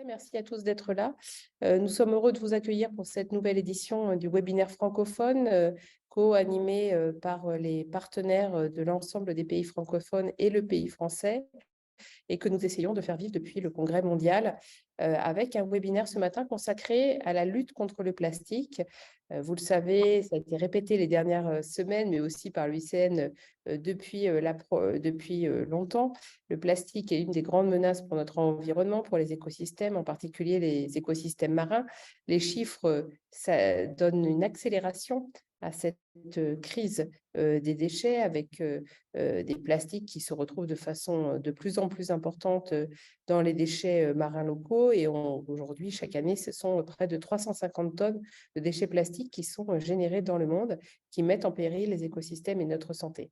Merci à tous d'être là. Nous sommes heureux de vous accueillir pour cette nouvelle édition du webinaire francophone co-animé par les partenaires de l'ensemble des pays francophones et le pays français, et que nous essayons de faire vivre depuis le Congrès mondial avec un webinaire ce matin consacré à la lutte contre le plastique. Vous le savez, ça a été répété les dernières semaines, mais aussi par l'UICN depuis longtemps. Le plastique est une des grandes menaces pour notre environnement, pour les écosystèmes, en particulier les écosystèmes marins. Les chiffres, ça donne une accélération à cette crise des déchets avec des plastiques qui se retrouvent de façon de plus en plus importante dans les déchets marins locaux. Et aujourd'hui, chaque année, ce sont près de 350 tonnes de déchets plastiques qui sont générés dans le monde, qui mettent en péril les écosystèmes et notre santé.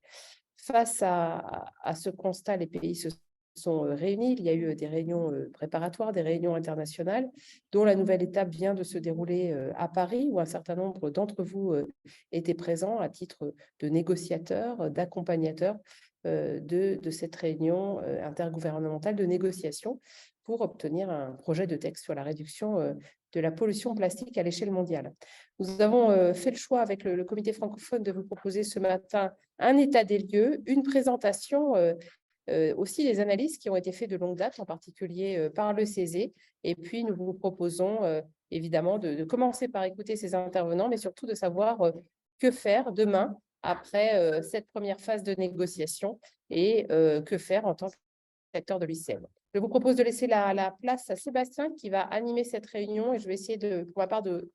Face à ce constat, les pays se sont réunis. Il y a eu des réunions préparatoires, des réunions internationales, dont la nouvelle étape vient de se dérouler à Paris, où un certain nombre d'entre vous étaient présents à titre de négociateurs, d'accompagnateurs de cette réunion intergouvernementale de négociation pour obtenir un projet de texte sur la réduction de la pollution plastique à l'échelle mondiale. Nous avons fait le choix avec le comité francophone de vous proposer ce matin un état des lieux, une présentation aussi des analyses qui ont été faites de longue date, en particulier par le CESE. Et puis, nous vous proposons évidemment de commencer par écouter ces intervenants, mais surtout de savoir que faire demain après cette première phase de négociation et que faire en tant qu'acteur de l'UICN. Je vous propose de laisser la place à Sébastien qui va animer cette réunion, et je vais essayer pour ma part de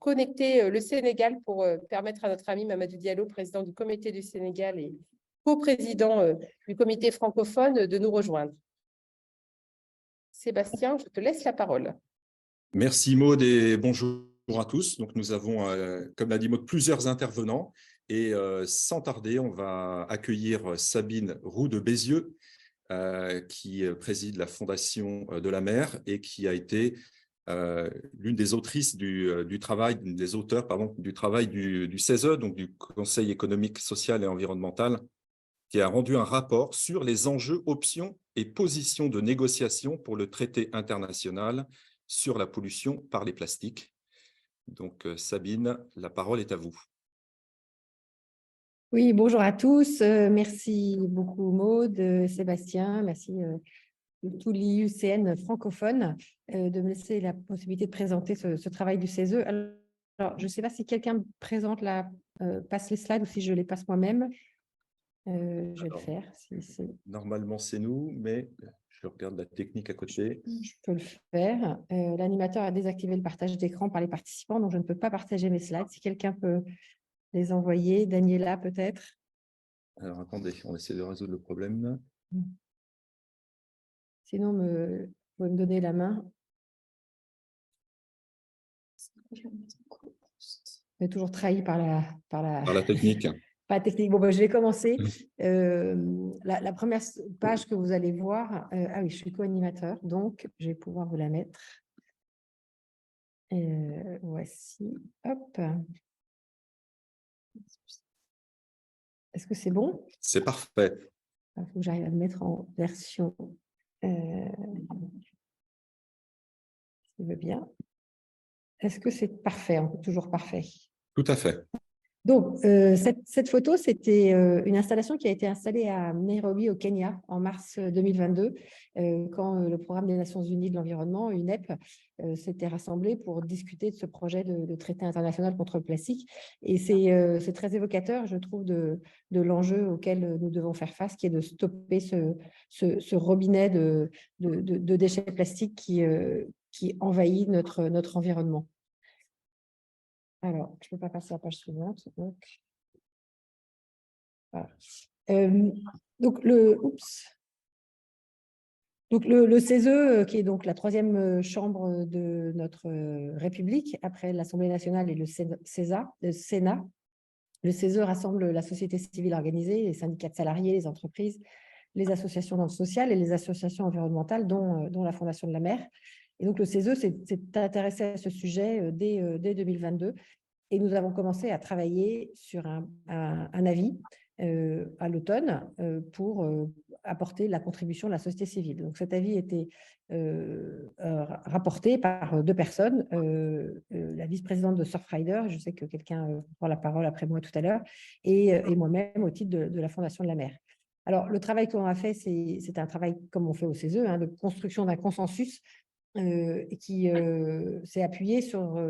connecter le Sénégal pour permettre à notre ami Mamadou Diallo, président du comité du Sénégal et co-président du comité francophone, de nous rejoindre. Sébastien, je te laisse la parole. Merci Maud et bonjour à tous. Donc, nous avons, comme l'a dit Maud, plusieurs intervenants et sans tarder, on va accueillir Sabine Roux de Bézieux qui préside la Fondation de la mer et qui a été l'une des autrices du travail, des auteurs du travail du CESE, donc du Conseil économique, social et environnemental, qui a rendu un rapport sur les enjeux, options et positions de négociation pour le traité international sur la pollution par les plastiques. Donc, Sabine, la parole est à vous. Oui, bonjour à tous. Merci beaucoup Maud, Sébastien, merci tout l'IUCN francophone de me laisser la possibilité de présenter ce travail du CESE. Alors, je ne sais pas si quelqu'un présente passe les slides ou si je les passe moi-même. Je vais le faire. Normalement, c'est nous, mais je regarde la technique à côté. Je peux le faire. L'animateur a désactivé le partage d'écran par les participants, donc je ne peux pas partager mes slides. Si quelqu'un peut les envoyer, Daniela peut-être. Alors, attendez, on essaie de résoudre le problème. Sinon, vous pouvez me donner la main. On est toujours trahi par la technique. Pas technique. Bon, je vais commencer. La première page que vous allez voir, ah oui, je suis co-animateur, donc je vais pouvoir vous la mettre. Voici, hop. Est-ce que c'est bon? C'est parfait. Il faut que j'arrive à le mettre en version. Je veux bien. Est-ce que c'est parfait? Toujours parfait. Tout à fait. Donc, cette photo, c'était une installation qui a été installée à Nairobi, au Kenya, en mars 2022, quand le Programme des Nations Unies de l'Environnement, UNEP, s'était rassemblé pour discuter de ce projet de traité international contre le plastique. Et c'est très évocateur, je trouve, de l'enjeu auquel nous devons faire face, qui est de stopper ce robinet de déchets plastiques qui envahit notre environnement. Alors, je ne peux pas passer à la page suivante. Donc, voilà. Donc le CESE, qui est donc la troisième chambre de notre République, après l'Assemblée nationale et le Sénat. Le CESE rassemble la société civile organisée, les syndicats de salariés, les entreprises, les associations dans le social et les associations environnementales, dont la Fondation de la mer. Et donc, le CESE s'est intéressé à ce sujet dès 2022. Et nous avons commencé à travailler sur un avis à l'automne pour apporter la contribution de la société civile. Donc, cet avis était rapporté par 2 personnes, la vice-présidente de Surfrider, je sais que quelqu'un prend la parole après moi tout à l'heure, et moi-même au titre de la Fondation de la mer. Alors, le travail qu'on a fait, c'est un travail comme on fait au CESE, de construction d'un consensus qui s'est appuyé sur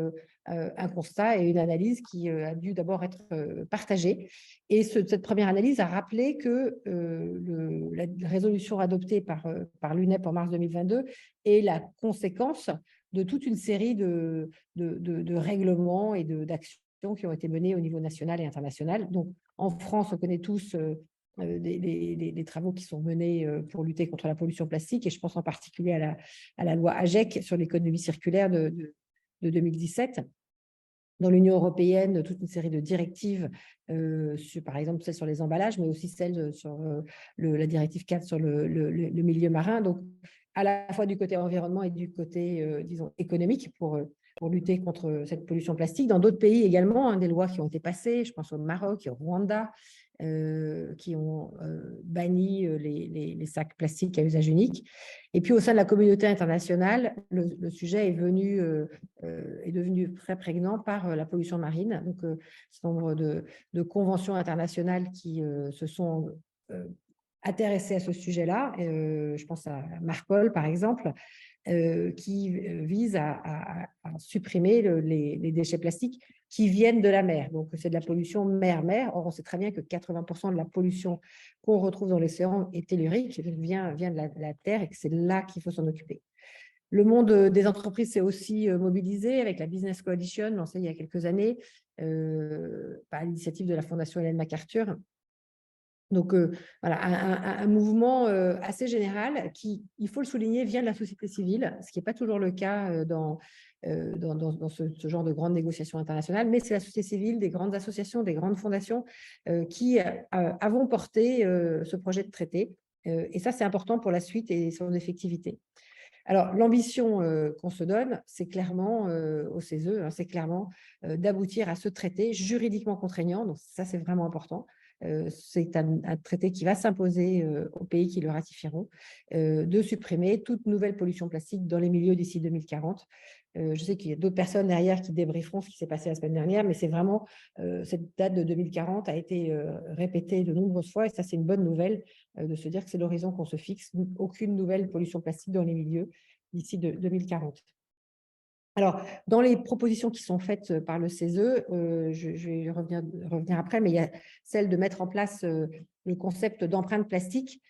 un constat et une analyse qui a dû d'abord être partagée. Et cette première analyse a rappelé que la résolution adoptée par l'UNEP en mars 2022 est la conséquence de toute une série de règlements et d'actions qui ont été menées au niveau national et international. Donc, en France, on connaît tous des travaux qui sont menés pour lutter contre la pollution plastique, et je pense en particulier à la loi AGEC sur l'économie circulaire de 2017. Dans l'Union européenne, toute une série de directives, par exemple celle sur les emballages, mais aussi celle sur la directive 4 sur le milieu marin. Donc, à la fois du côté environnement et du côté, disons, économique pour lutter contre cette pollution plastique. Dans d'autres pays également, des lois qui ont été passées, je pense au Maroc et au Rwanda, qui ont banni les sacs plastiques à usage unique. Et puis, au sein de la communauté internationale, le sujet est devenu très prégnant par la pollution marine. Donc, un certain nombre de conventions internationales qui se sont intéressées à ce sujet-là. Je pense à MARPOL, par exemple, qui vise à supprimer les déchets plastiques qui viennent de la mer. Donc, c'est de la pollution mer-mer. Or, on sait très bien que 80% de la pollution qu'on retrouve dans l'océan est tellurique, vient de la terre, et que c'est là qu'il faut s'en occuper. Le monde des entreprises s'est aussi mobilisé avec la Business Coalition, lancée il y a quelques années, par l'initiative de la Fondation Ellen MacArthur. Donc, voilà, un mouvement assez général qui, il faut le souligner, vient de la société civile, ce qui n'est pas toujours le cas dans ce genre de grandes négociations internationales, mais c'est la société civile, des grandes associations, des grandes fondations qui avons porté ce projet de traité. Et ça, c'est important pour la suite et son effectivité. Alors, l'ambition qu'on se donne, c'est clairement, au CESE, c'est clairement d'aboutir à ce traité juridiquement contraignant. Donc, ça, c'est vraiment important. C'est un traité qui va s'imposer aux pays qui le ratifieront, de supprimer toute nouvelle pollution plastique dans les milieux d'ici 2040. Je sais qu'il y a d'autres personnes derrière qui débrieferont ce qui s'est passé la semaine dernière, mais c'est vraiment, cette date de 2040 a été répétée de nombreuses fois, et ça, c'est une bonne nouvelle de se dire que c'est l'horizon qu'on se fixe, aucune nouvelle pollution plastique dans les milieux d'ici 2040. Alors, dans les propositions qui sont faites par le CESE, je vais revenir après, mais il y a celle de mettre en place le concept d'empreinte plastique,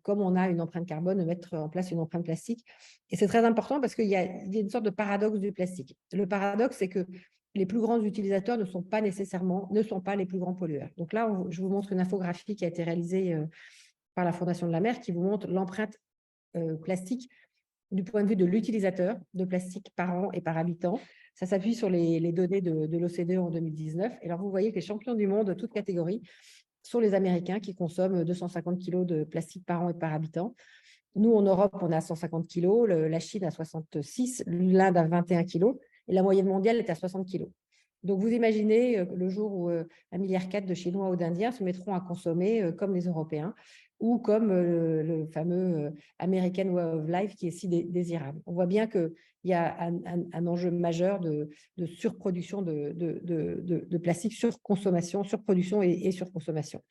comme on a une empreinte carbone, de mettre en place une empreinte plastique. Et c'est très important parce qu'il y a une sorte de paradoxe du plastique. Le paradoxe, c'est que les plus grands utilisateurs ne sont pas les plus grands pollueurs. Donc là, je vous montre une infographie qui a été réalisée par la Fondation de la mer, qui vous montre l'empreinte plastique du point de vue de l'utilisateur de plastique par an et par habitant. Ça s'appuie sur les données de l'OCDE en 2019. Et alors, vous voyez que les champions du monde de toutes catégories sont les Américains qui consomment 250 kg de plastique par an et par habitant. Nous, en Europe, on a 150 kg, la Chine a 66, l'Inde a 21 kg, et la moyenne mondiale est à 60 kg. Donc, vous imaginez le jour où 1,4 milliard de Chinois ou d'Indiens se mettront à consommer comme les Européens, ou comme le fameux American Way of Life qui est si désirable. On voit bien qu'il y a un enjeu majeur de surproduction de plastique, surconsommation, surproduction et surconsommation.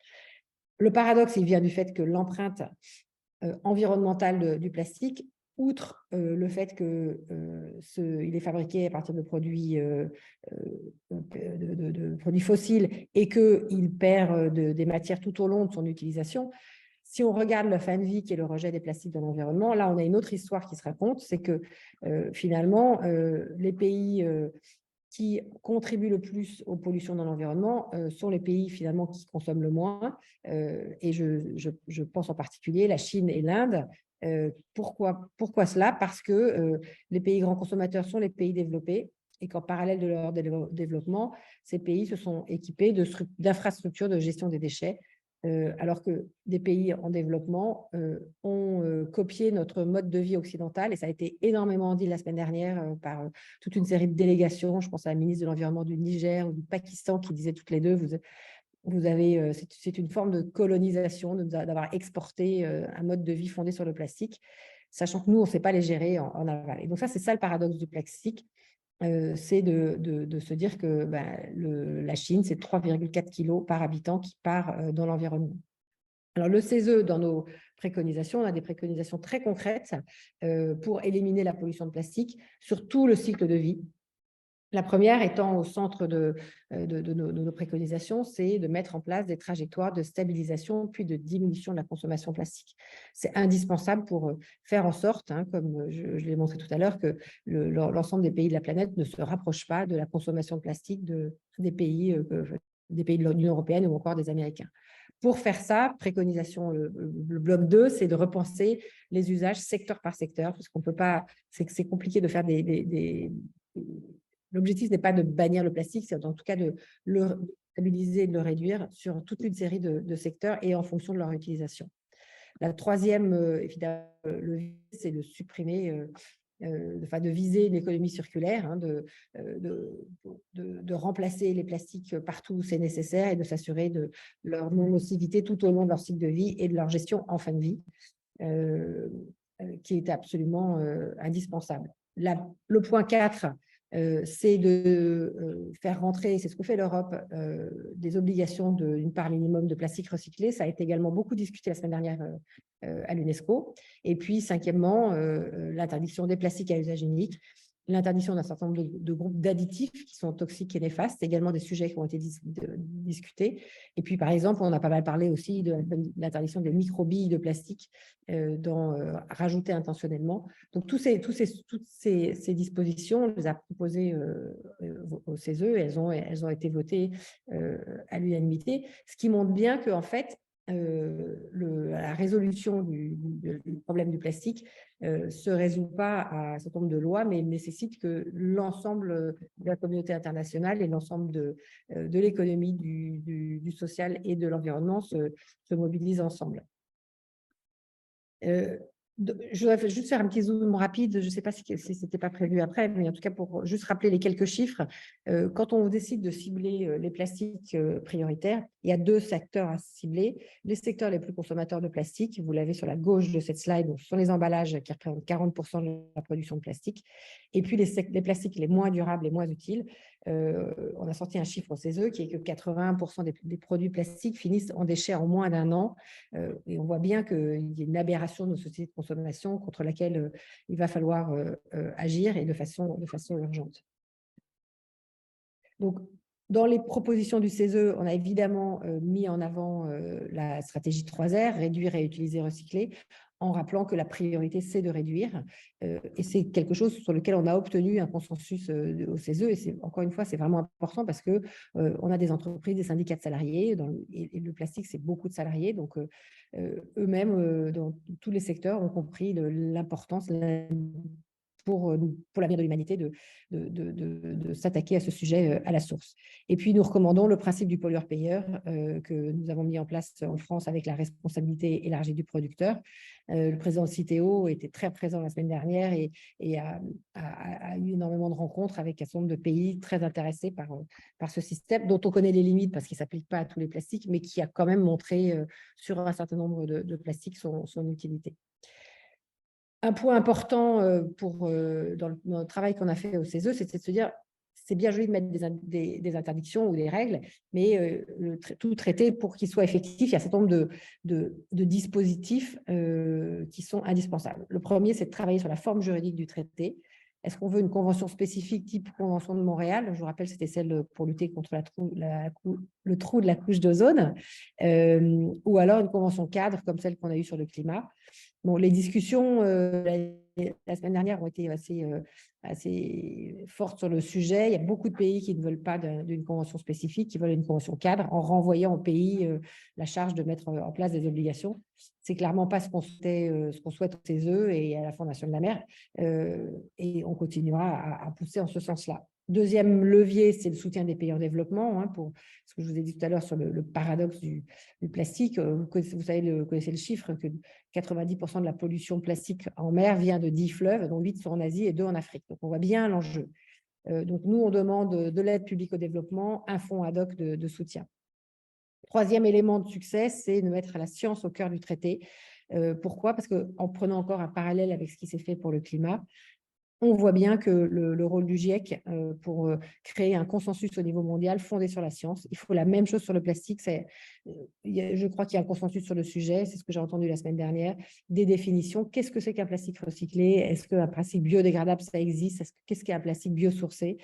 Le paradoxe, il vient du fait que l'empreinte environnementale du plastique, outre le fait qu'il est fabriqué à partir de produits fossiles et qu'il perd des matières tout au long de son utilisation, si on regarde la fin de vie qui est le rejet des plastiques dans l'environnement, là, on a une autre histoire qui se raconte, c'est que finalement, les pays qui contribuent le plus aux pollutions dans l'environnement sont les pays finalement qui consomment le moins. Et je pense en particulier la Chine et l'Inde. Pourquoi cela? Parce que les pays grands consommateurs sont les pays développés, et qu'en parallèle de leur développement, ces pays se sont équipés d'infrastructures de gestion des déchets, alors que des pays en développement ont copié notre mode de vie occidental, et ça a été énormément dit la semaine dernière par toute une série de délégations. Je pense à la ministre de l'Environnement du Niger ou du Pakistan qui disaient toutes les deux, c'est une forme de colonisation, d'avoir exporté un mode de vie fondé sur le plastique, sachant que nous, on ne sait pas les gérer en aval. Et donc ça, c'est ça le paradoxe du plastique, c'est de se dire que la Chine, c'est 3,4 kilos par habitant qui part dans l'environnement. Alors, le CESE, dans nos préconisations, on a des préconisations très concrètes pour éliminer la pollution de plastique sur tout le cycle de vie. La première étant au centre de nos préconisations, c'est de mettre en place des trajectoires de stabilisation puis de diminution de la consommation plastique. C'est indispensable pour faire en sorte, comme je l'ai montré tout à l'heure, que l'ensemble des pays de la planète ne se rapprochent pas de la consommation de plastique des pays de l'Union européenne ou encore des Américains. Pour faire ça, préconisation, le bloc 2, c'est de repenser les usages secteur par secteur, parce qu'on peut pas, c'est compliqué de faire l'objectif n'est pas de bannir le plastique, c'est en tout cas de le stabiliser, de le réduire sur toute une série de secteurs et en fonction de leur utilisation. La troisième, évidemment, levier, c'est de supprimer, de viser une économie circulaire, de remplacer les plastiques partout où c'est nécessaire et de s'assurer de leur non-nocivité tout au long de leur cycle de vie et de leur gestion en fin de vie, qui est absolument indispensable. Le point 4, c'est de faire rentrer, c'est ce que fait l'Europe, des obligations d'une part minimum de plastique recyclé. Ça a été également beaucoup discuté la semaine dernière à l'UNESCO. Et puis, cinquièmement, l'interdiction des plastiques à usage unique, l'interdiction d'un certain nombre de groupes d'additifs qui sont toxiques et néfastes, c'est également des sujets qui ont été discutés. Et puis, par exemple, on a pas mal parlé aussi de l'interdiction des microbilles de plastique rajoutées intentionnellement. Donc, toutes ces dispositions, on les a proposées au CESE et elles ont été votées à l'unanimité, ce qui montre bien qu'en fait, la résolution du problème du plastique se résout pas à un certain nombre de lois, mais nécessite que l'ensemble de la communauté internationale et l'ensemble de l'économie, du social et de l'environnement se mobilisent ensemble. Je voudrais juste faire un petit zoom rapide, je ne sais pas si ce n'était pas prévu après, mais en tout cas pour juste rappeler les quelques chiffres. Quand on décide de cibler les plastiques prioritaires, il y a 2 secteurs à cibler. Les secteurs les plus consommateurs de plastique, vous l'avez sur la gauche de cette slide, donc ce sont les emballages qui représentent 40% de la production de plastique. Et puis les plastiques les moins durables, les moins utiles. On a sorti un chiffre au CESE qui est que 81% des produits plastiques finissent en déchets en moins d'1 an. Et on voit bien qu'il y a une aberration de nos sociétés de consommation contre laquelle il va falloir agir et de façon urgente. Donc, dans les propositions du CESE, on a évidemment mis en avant la stratégie 3R, réduire, réutiliser, recycler, en rappelant que la priorité, c'est de réduire. Et c'est quelque chose sur lequel on a obtenu un consensus au CESE. Et encore une fois, c'est vraiment important parce qu'on a des entreprises, des syndicats de salariés, et le plastique, c'est beaucoup de salariés. Donc, eux-mêmes, dans tous les secteurs, ont compris l'importance pour l'avenir de l'humanité de s'attaquer à ce sujet à la source. Et puis, nous recommandons le principe du pollueur-payeur que nous avons mis en place en France avec la responsabilité élargie du producteur. Le président de Citeo était très présent la semaine dernière et a eu énormément de rencontres avec un certain nombre de pays très intéressés par ce système, dont on connaît les limites parce qu'il ne s'applique pas à tous les plastiques, mais qui a quand même montré sur un certain nombre de plastiques son utilité. Un point important dans le travail qu'on a fait au CESE, c'était de se dire, c'est bien joli de mettre des interdictions ou des règles, mais tout traité, pour qu'il soit effectif, il y a un certain nombre de dispositifs qui sont indispensables. Le premier, c'est de travailler sur la forme juridique du traité. Est-ce qu'on veut une convention spécifique type Convention de Montréal? Je vous rappelle, c'était celle pour lutter contre le trou de la couche d'ozone, ou alors une convention cadre comme celle qu'on a eue sur le climat. Bon, les discussions la semaine dernière ont été assez fortes sur le sujet. Il y a beaucoup de pays qui ne veulent pas d'une convention spécifique, qui veulent une convention cadre, en renvoyant au pays la charge de mettre en place des obligations. C'est clairement pas ce qu'on souhaite au CESE et à la Fondation de la mer, et on continuera à pousser en ce sens-là. Deuxième levier, c'est le soutien des pays en développement, pour ce que je vous ai dit tout à l'heure sur le paradoxe du plastique. Vous connaissez le chiffre que 90% de la pollution plastique en mer vient de 10 fleuves, dont 8 sont en Asie et 2 en Afrique. Donc, on voit bien l'enjeu. Donc, nous, on demande de l'aide publique au développement, un fonds ad hoc de soutien. Troisième élément de succès, c'est de mettre la science au cœur du traité. Pourquoi? Parce qu'en prenant encore un parallèle avec ce qui s'est fait pour le climat, on voit bien que le rôle du GIEC pour créer un consensus au niveau mondial fondé sur la science. Il faut la même chose sur le plastique. Je crois qu'il y a un consensus sur le sujet, c'est ce que j'ai entendu la semaine dernière, des définitions. Qu'est-ce que c'est qu'un plastique recyclé? Est-ce qu'un plastique biodégradable, ça existe? Qu'est-ce qu'est un plastique biosourcé?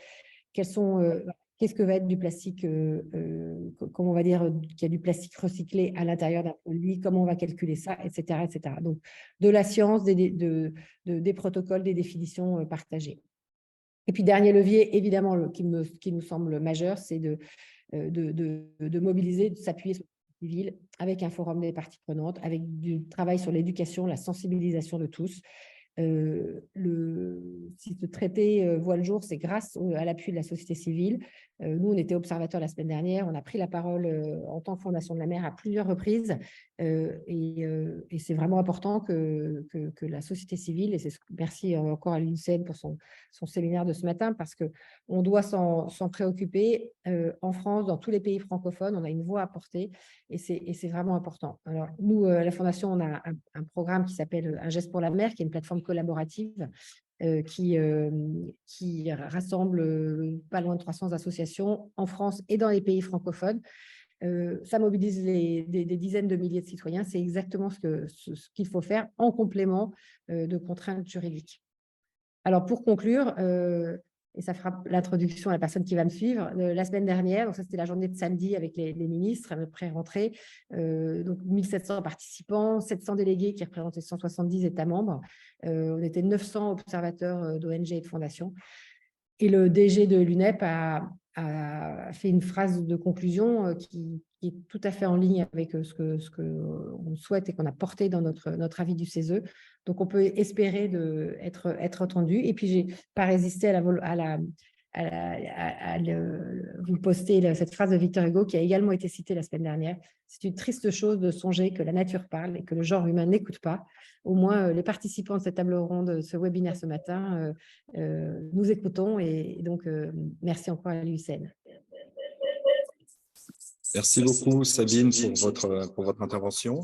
Qu'est-ce que va être du plastique, comment on va dire qu'il y a du plastique recyclé à l'intérieur d'un produit, comment on va calculer ça, etc., etc. Donc, de la science, des protocoles, des définitions partagées. Et puis, dernier levier, évidemment, qui nous semble majeur, c'est de mobiliser, de s'appuyer sur le civil avec un forum des parties prenantes, avec du travail sur l'éducation, la sensibilisation de tous. Si ce traité voit le jour, c'est grâce à l'appui de la société civile. Nous, on était observateurs la semaine dernière, on a pris la parole en tant que Fondation de la mer à plusieurs reprises et c'est vraiment important que la société civile, et merci encore à l'UNICEF pour son séminaire de ce matin, parce qu'on doit s'en préoccuper. En France, dans tous les pays francophones, on a une voix à porter et c'est vraiment important. Alors, nous, à la Fondation, on a un programme qui s'appelle Un geste pour la mer, qui est une plateforme collaborative qui rassemble pas loin de 300 associations en France et dans les pays francophones. Ça mobilise des dizaines de milliers de citoyens. C'est exactement ce qu'il faut faire en complément de contraintes juridiques. Alors, pour conclure, et ça fera l'introduction à la personne qui va me suivre, la semaine dernière, donc ça c'était la journée de samedi avec les ministres pré-rentrée, donc 1700 participants, 700 délégués qui représentaient 170 États membres, on était 900 observateurs d'ONG et de fondations. Et le DG de l'UNEP a fait une phrase de conclusion qui est tout à fait en ligne avec ce qu'on souhaite et qu'on a porté dans notre avis du CESE. Donc, on peut espérer être entendu. Et puis, je n'ai pas résisté à vous poster cette phrase de Victor Hugo qui a également été citée la semaine dernière. C'est une triste chose de songer que la nature parle et que le genre humain n'écoute pas. Au moins, les participants de cette table ronde, ce webinaire ce matin, nous écoutons et donc merci encore à l'UICN. Merci beaucoup Sabine pour votre intervention.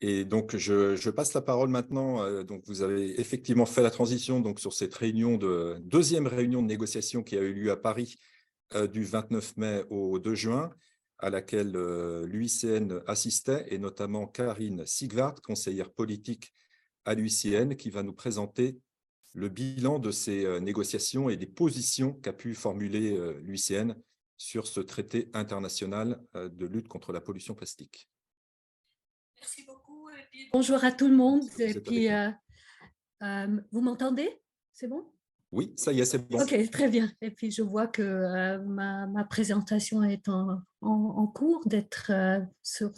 Et donc, je passe la parole maintenant. Donc, vous avez effectivement fait la transition donc, sur cette deuxième réunion de négociation qui a eu lieu à Paris du 29 mai au 2 juin, à laquelle l'UICN assistait, et notamment Karine Sigvart, conseillère politique à l'UICN, qui va nous présenter le bilan de ces négociations et des positions qu'a pu formuler l'UICN sur ce traité international de lutte contre la pollution plastique. Merci beaucoup. Et puis, bonjour à tout le monde. Et puis, vous m'entendez? C'est bon? Oui, ça y est, c'est bon. Ok, très bien. Et puis, je vois que ma présentation est en cours d'être sur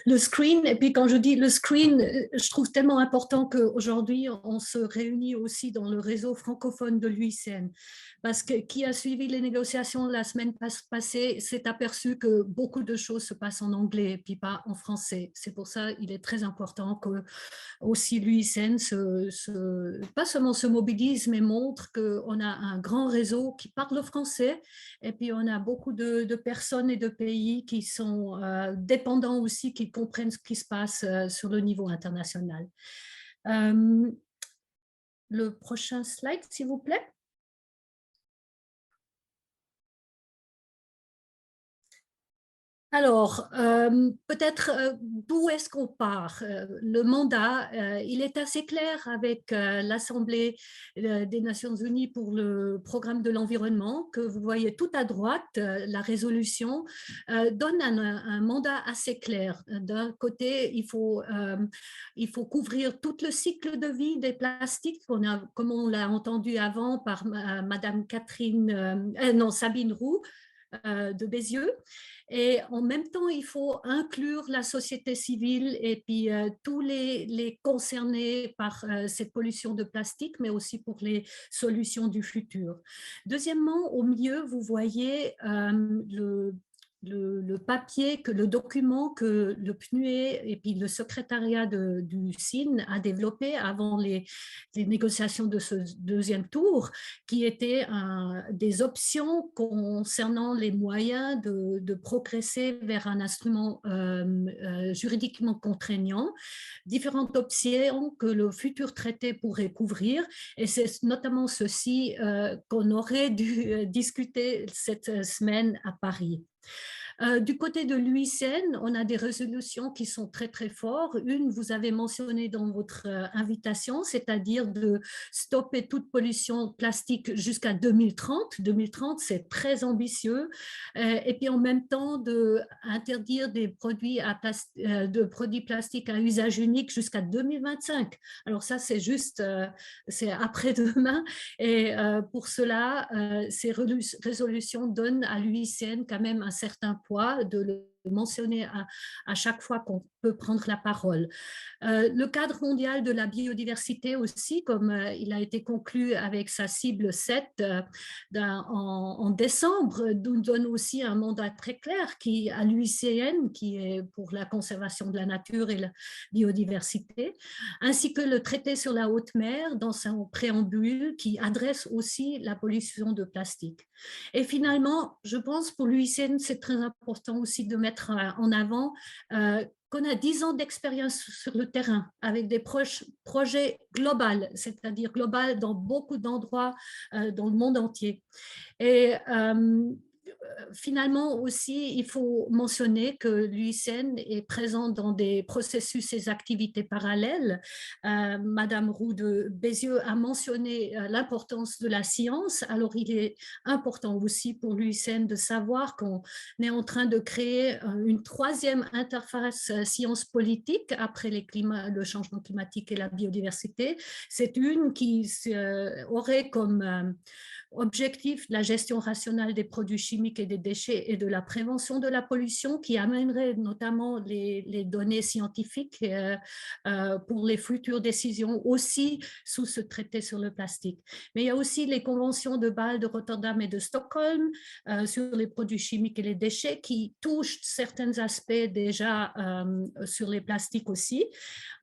le screen. Et puis, quand je dis le screen, je trouve tellement important qu'aujourd'hui, on se réunit aussi dans le réseau francophone de l'UICN. Parce que qui a suivi les négociations la semaine passée s'est aperçu que beaucoup de choses se passent en anglais et puis pas en français. C'est pour ça qu'il est très important que aussi l'UICN pas seulement se mobilise, mais montre qu'on a un grand réseau qui parle français et puis on a beaucoup de personnes et de pays qui sont dépendants aussi, qui comprennent ce qui se passe sur le niveau international. Le prochain slide, s'il vous plaît. Alors, peut-être d'où est-ce qu'on part? Le mandat, il est assez clair avec l'Assemblée des Nations Unies pour le programme de l'environnement, que vous voyez tout à droite, la résolution donne un mandat assez clair. D'un côté, il faut couvrir tout le cycle de vie des plastiques, comme on l'a entendu avant par Madame Sabine Roux de Bézieux. Et en même temps, il faut inclure la société civile et puis tous les concernés par cette pollution de plastique, mais aussi pour les solutions du futur. Deuxièmement, au milieu, vous voyez le papier, que le document que le PNUE et puis le secrétariat du SIN a développé avant les négociations de ce deuxième tour, qui étaient des options concernant les moyens de progresser vers un instrument juridiquement contraignant, différentes options que le futur traité pourrait couvrir, et c'est notamment ceci qu'on aurait dû discuter cette semaine à Paris. Du côté de l'UICN, on a des résolutions qui sont très très fortes. Une, vous avez mentionné dans votre invitation, c'est-à-dire de stopper toute pollution plastique jusqu'à 2030. 2030, c'est très ambitieux. Et puis en même temps, d'interdire des produits, de produits plastiques à usage unique jusqu'à 2025. Alors ça, c'est juste, c'est après-demain. Et pour cela, ces résolutions donnent à l'UICN quand même un certain poids de le mentionner à chaque fois qu'on peut prendre la parole. Le cadre mondial de la biodiversité aussi, comme il a été conclu avec sa cible 7 en décembre, nous donne aussi un mandat très clair à l'UICN, qui est pour la conservation de la nature et la biodiversité, ainsi que le traité sur la haute mer dans son préambule qui adresse aussi la pollution de plastique. Et finalement, je pense pour l'UICN, c'est très important aussi de mettre en avant qu'on a 10 ans d'expérience sur le terrain avec des projets globaux, c'est-à-dire global dans beaucoup d'endroits dans le monde entier. Et finalement aussi, il faut mentionner que l'UICN est présent dans des processus et activités parallèles. Madame Roux de Bézieux a mentionné l'importance de la science. Alors, il est important aussi pour l'UICN de savoir qu'on est en train de créer une troisième interface science politique après le changement climatique et la biodiversité. C'est une qui aurait comme objectif la gestion rationnelle des produits chimiques et des déchets et de la prévention de la pollution, qui amènerait notamment les données scientifiques pour les futures décisions aussi sous ce traité sur le plastique. Mais il y a aussi les conventions de Bâle, de Rotterdam et de Stockholm sur les produits chimiques et les déchets qui touchent certains aspects déjà sur les plastiques aussi.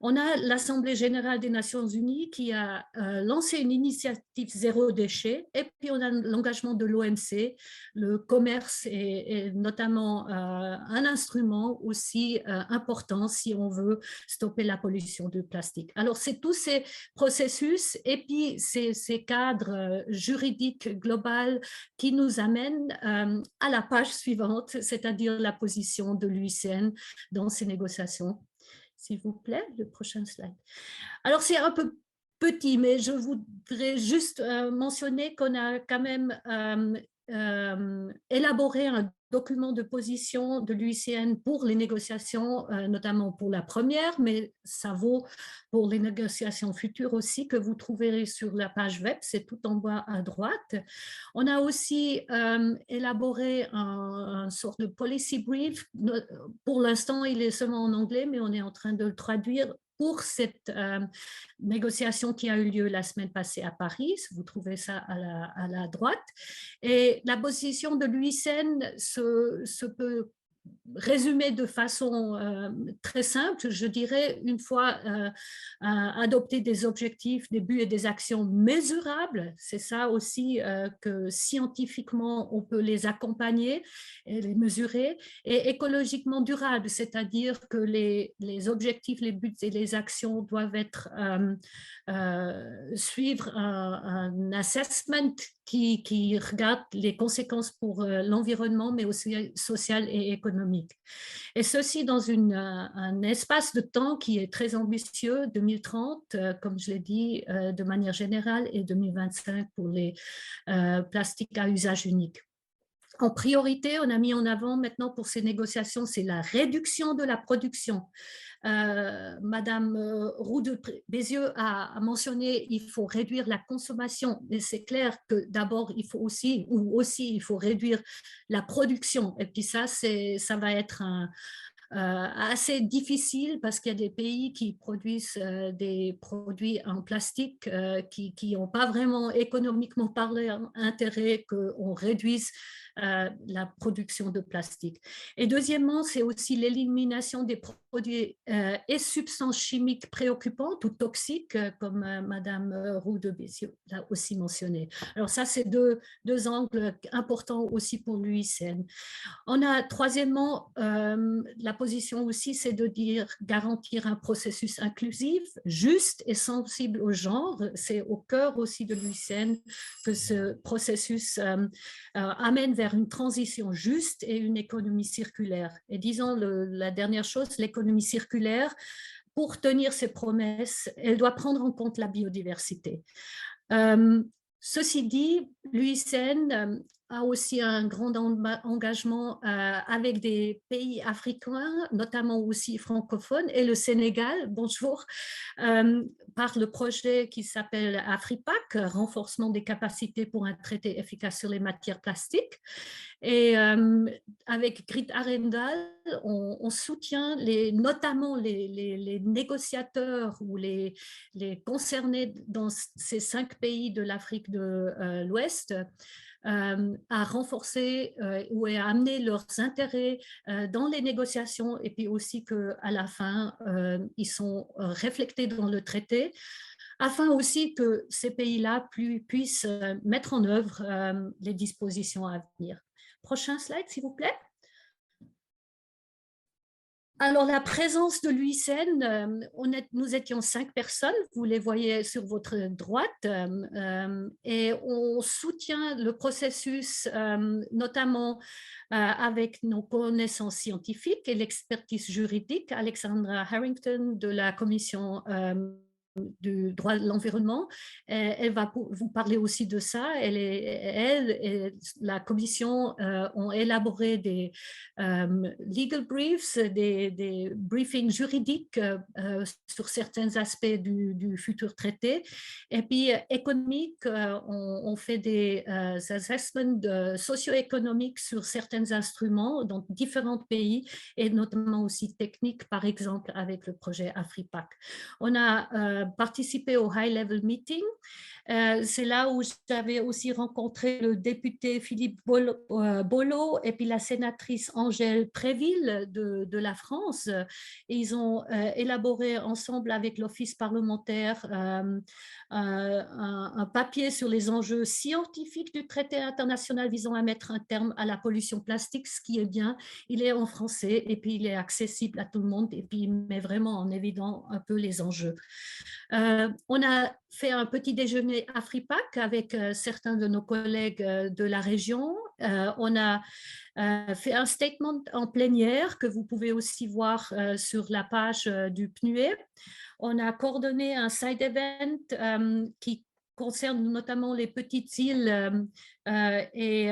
On a l'Assemblée générale des Nations unies qui a lancé une initiative zéro déchet, et puis on a l'engagement de l'OMC. Le commerce est notamment un instrument aussi important si on veut stopper la pollution du plastique. Alors c'est tous ces processus et puis ces cadres juridiques globaux qui nous amènent à la page suivante, c'est-à-dire la position de l'UICN dans ces négociations. S'il vous plaît, le prochain slide. Alors, c'est un peu petit, mais je voudrais juste mentionner qu'on a quand même élaboré un document de position de l'UICN pour les négociations, notamment pour la première, mais ça vaut pour les négociations futures aussi, que vous trouverez sur la page web, c'est tout en bas à droite. On a aussi élaboré un sorte de policy brief. Pour l'instant, il est seulement en anglais, mais on est en train de le traduire pour cette négociation qui a eu lieu la semaine passée à Paris. Vous trouvez ça à la droite. Et la position de l'UICN se peut résumer de façon très simple, je dirais, une fois adopter des objectifs, des buts et des actions mesurables, c'est ça aussi que scientifiquement on peut les accompagner et les mesurer, et écologiquement durables, c'est-à-dire que les objectifs, les buts et les actions doivent être suivre un assessment qui regarde les conséquences pour l'environnement, mais aussi social et économique. Et ceci dans un espace de temps qui est très ambitieux, 2030, comme je l'ai dit, de manière générale, et 2025 pour les plastiques à usage unique. En priorité, on a mis en avant maintenant pour ces négociations, c'est la réduction de la production. Madame Roux de Bézieux a mentionné il faut réduire la consommation, et c'est clair que d'abord il faut aussi il faut réduire la production, et puis ça va être assez difficile parce qu'il y a des pays qui produisent des produits en plastique qui n'ont pas vraiment économiquement parlé intérêt qu'on réduise la production de plastique. Et deuxièmement, c'est aussi l'élimination des produits et substances chimiques préoccupantes ou toxiques, comme Madame Roux de Bézieux l'a aussi mentionné. Alors ça, c'est deux angles importants aussi pour l'UICN. On a troisièmement, la position aussi, c'est de dire garantir un processus inclusif, juste et sensible au genre. C'est au cœur aussi de l'UICN que ce processus amène vers une transition juste et une économie circulaire. Et disons la dernière chose, l'économie circulaire, pour tenir ses promesses, elle doit prendre en compte la biodiversité. Ceci dit, l'UICN a aussi un grand engagement avec des pays africains, notamment aussi francophones, et le Sénégal, bonjour, par le projet qui s'appelle AfriPac, renforcement des capacités pour un traité efficace sur les matières plastiques. Et avec Grit Arendal, on soutient notamment les négociateurs ou les concernés dans ces 5 pays de l'Afrique de l'Ouest à renforcer ou à amener leurs intérêts dans les négociations et puis aussi qu'à la fin, ils sont reflétés dans le traité afin aussi que ces pays-là puissent mettre en œuvre les dispositions à venir. Prochain slide, s'il vous plaît. Alors, la présence de l'UICN, nous étions 5 personnes, vous les voyez sur votre droite, et on soutient le processus, notamment avec nos connaissances scientifiques et l'expertise juridique. Alexandra Harrington de la Commission du droit de l'environnement. Elle va vous parler aussi de ça. Elle et la commission ont élaboré des legal briefs, des briefings juridiques sur certains aspects du futur traité. Et puis, économique, on fait des assessments socio-économiques sur certains instruments dans différents pays et notamment aussi techniques, par exemple avec le projet AfriPac. On a participé au High Level Meeting. C'est là où j'avais aussi rencontré le député Philippe Bolo et puis la sénatrice Angèle Préville de la France. Et ils ont élaboré ensemble avec l'Office parlementaire un papier sur les enjeux scientifiques du traité international visant à mettre un terme à la pollution plastique, ce qui est bien. Il est en français et puis il est accessible à tout le monde et puis il met vraiment en évidence un peu les enjeux. On a fait un petit déjeuner AfriPac avec certains de nos collègues de la région. On a fait un statement en plénière que vous pouvez aussi voir sur la page du PNUE. On a coordonné un side event qui concerne notamment les petites îles et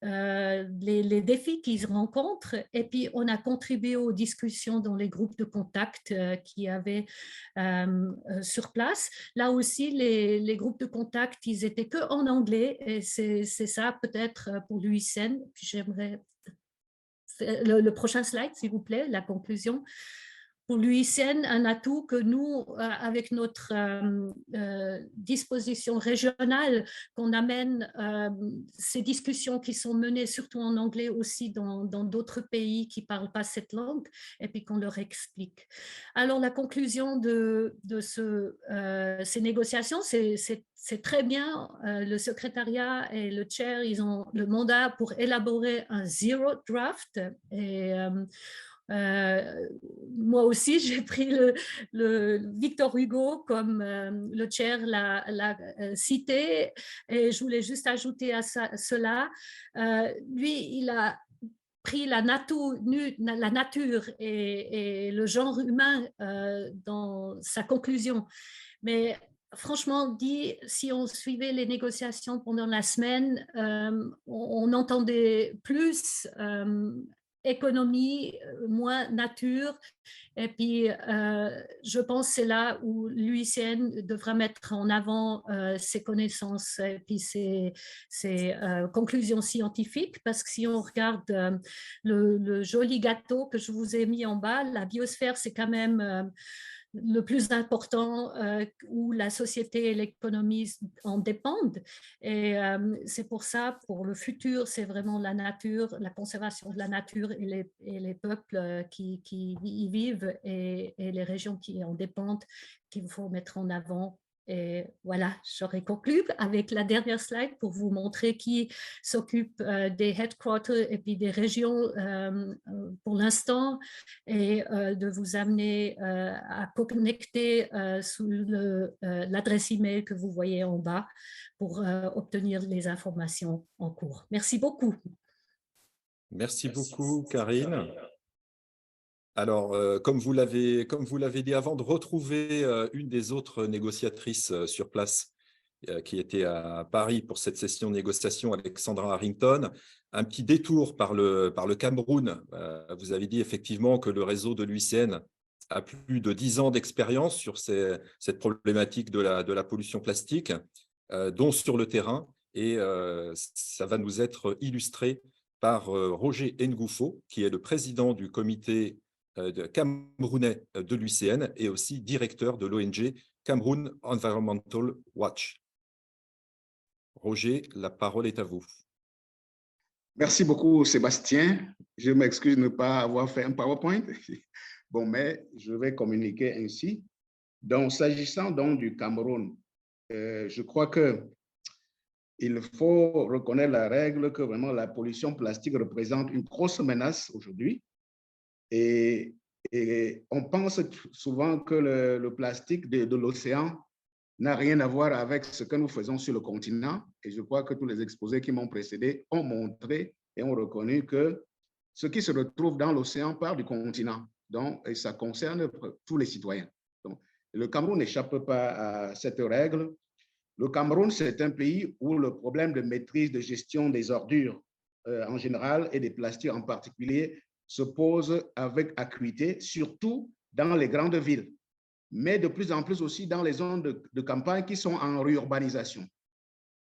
les défis qu'ils rencontrent. Et puis, on a contribué aux discussions dans les groupes de contact qu'il y avait sur place. Là aussi, les groupes de contact, ils étaient que en anglais. Et c'est ça peut-être pour l'UICN. J'aimerais le prochain slide, s'il vous plaît, la conclusion. Pour l'UICN, un atout que nous, avec notre disposition régionale, qu'on amène ces discussions qui sont menées surtout en anglais aussi dans d'autres pays qui ne parlent pas cette langue, et puis qu'on leur explique. Alors, la conclusion de ces négociations, c'est très bien. Le secrétariat et le chair, ils ont le mandat pour élaborer un zero draft et moi aussi, j'ai pris le Victor Hugo comme le chair l'a cité et je voulais juste ajouter à cela. Lui, il a pris la nature et le genre humain dans sa conclusion. Mais franchement dit, si on suivait les négociations pendant la semaine, on entendait plus économie, moins nature. Et puis, je pense que c'est là où l'UICN devra mettre en avant ses connaissances et puis ses conclusions scientifiques, parce que si on regarde le joli gâteau que je vous ai mis en bas, la biosphère, c'est quand même le plus important où la société et l'économie en dépendent. Et c'est pour ça, pour le futur, c'est vraiment la nature, la conservation de la nature et les peuples qui y vivent et les régions qui en dépendent qu'il faut mettre en avant. Et voilà, j'aurais conclu avec la dernière slide pour vous montrer qui s'occupe des headquarters et puis des régions pour l'instant, et de vous amener à connecter sous l'adresse email que vous voyez en bas pour obtenir les informations en cours. Merci beaucoup. Merci beaucoup, Karine. Alors, comme vous l'avez dit, avant de retrouver une des autres négociatrices sur place qui était à Paris pour cette session de négociation, Alexandra Harrington, un petit détour par le Cameroun. Vous avez dit effectivement que le réseau de l'UICN a plus de 10 ans d'expérience sur cette problématique de la pollution plastique, dont sur le terrain, et ça va nous être illustré par Roger Ngoufo, qui est le président du comité camerounais de l'UICN et aussi directeur de l'ONG Cameroun Environmental Watch. Roger, la parole est à vous. Merci beaucoup, Sébastien. Je m'excuse de ne pas avoir fait un PowerPoint. Bon, mais je vais communiquer ainsi. Donc, s'agissant donc du Cameroun, je crois qu'il faut reconnaître la règle que vraiment la pollution plastique représente une grosse menace aujourd'hui. Et on pense souvent que le plastique de l'océan n'a rien à voir avec ce que nous faisons sur le continent. Et je crois que tous les exposés qui m'ont précédé ont montré et ont reconnu que ce qui se retrouve dans l'océan part du continent. Donc, et ça concerne tous les citoyens. Donc, le Cameroun n'échappe pas à cette règle. Le Cameroun, c'est un pays où le problème de maîtrise de gestion des ordures en général et des plastiques en particulier se pose avec acuité, surtout dans les grandes villes, mais de plus en plus aussi dans les zones de campagne qui sont en réurbanisation.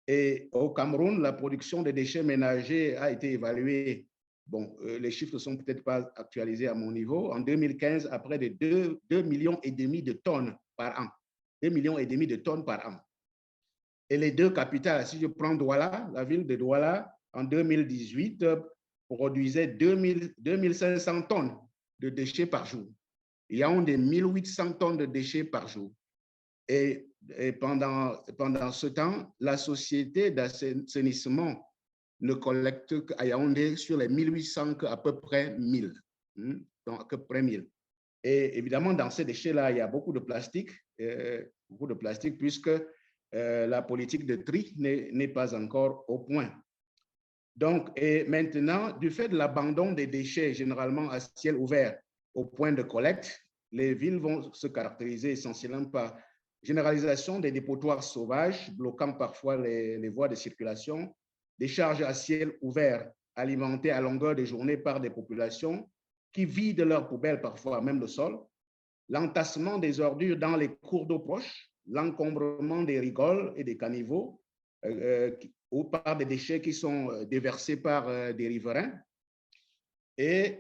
Et au Cameroun, la production de déchets ménagers a été évaluée. Bon, les chiffres ne sont peut-être pas actualisés à mon niveau. En 2015, à près de 2,5 millions de tonnes par an. 2,5 millions de tonnes par an. Et les deux capitales, si je prends Douala, la ville de Douala, en 2018, produisait 2500 tonnes de déchets par jour. Il y a 1800 tonnes de déchets par jour. Et pendant ce temps, la société d'assainissement ne collecte à Yaoundé sur les 1800 à peu près 1000. Donc à peu près 1000. Et évidemment, dans ces déchets-là, il y a beaucoup de plastique puisque la politique de tri n'est pas encore au point. Donc, et maintenant, du fait de l'abandon des déchets généralement à ciel ouvert au point de collecte, les villes vont se caractériser essentiellement par généralisation des dépotoirs sauvages, bloquant parfois les voies de circulation, des charges à ciel ouvert alimentées à longueur de journée par des populations qui vident leurs poubelles, parfois même le sol, l'entassement des ordures dans les cours d'eau proches, l'encombrement des rigoles et des caniveaux, ou par des déchets qui sont déversés par des riverains. Et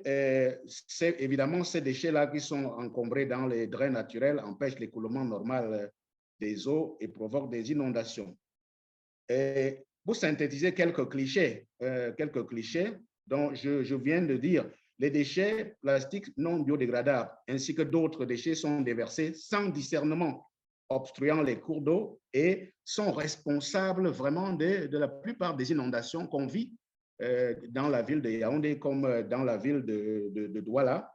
c'est évidemment ces déchets-là qui sont encombrés dans les drains naturels empêchent l'écoulement normal des eaux et provoquent des inondations. Et pour synthétiser quelques clichés dont je viens de dire, les déchets plastiques non biodégradables ainsi que d'autres déchets sont déversés sans discernement, obstruant les cours d'eau et sont responsables vraiment de la plupart des inondations qu'on vit dans la ville de Yaoundé comme dans la ville de Douala,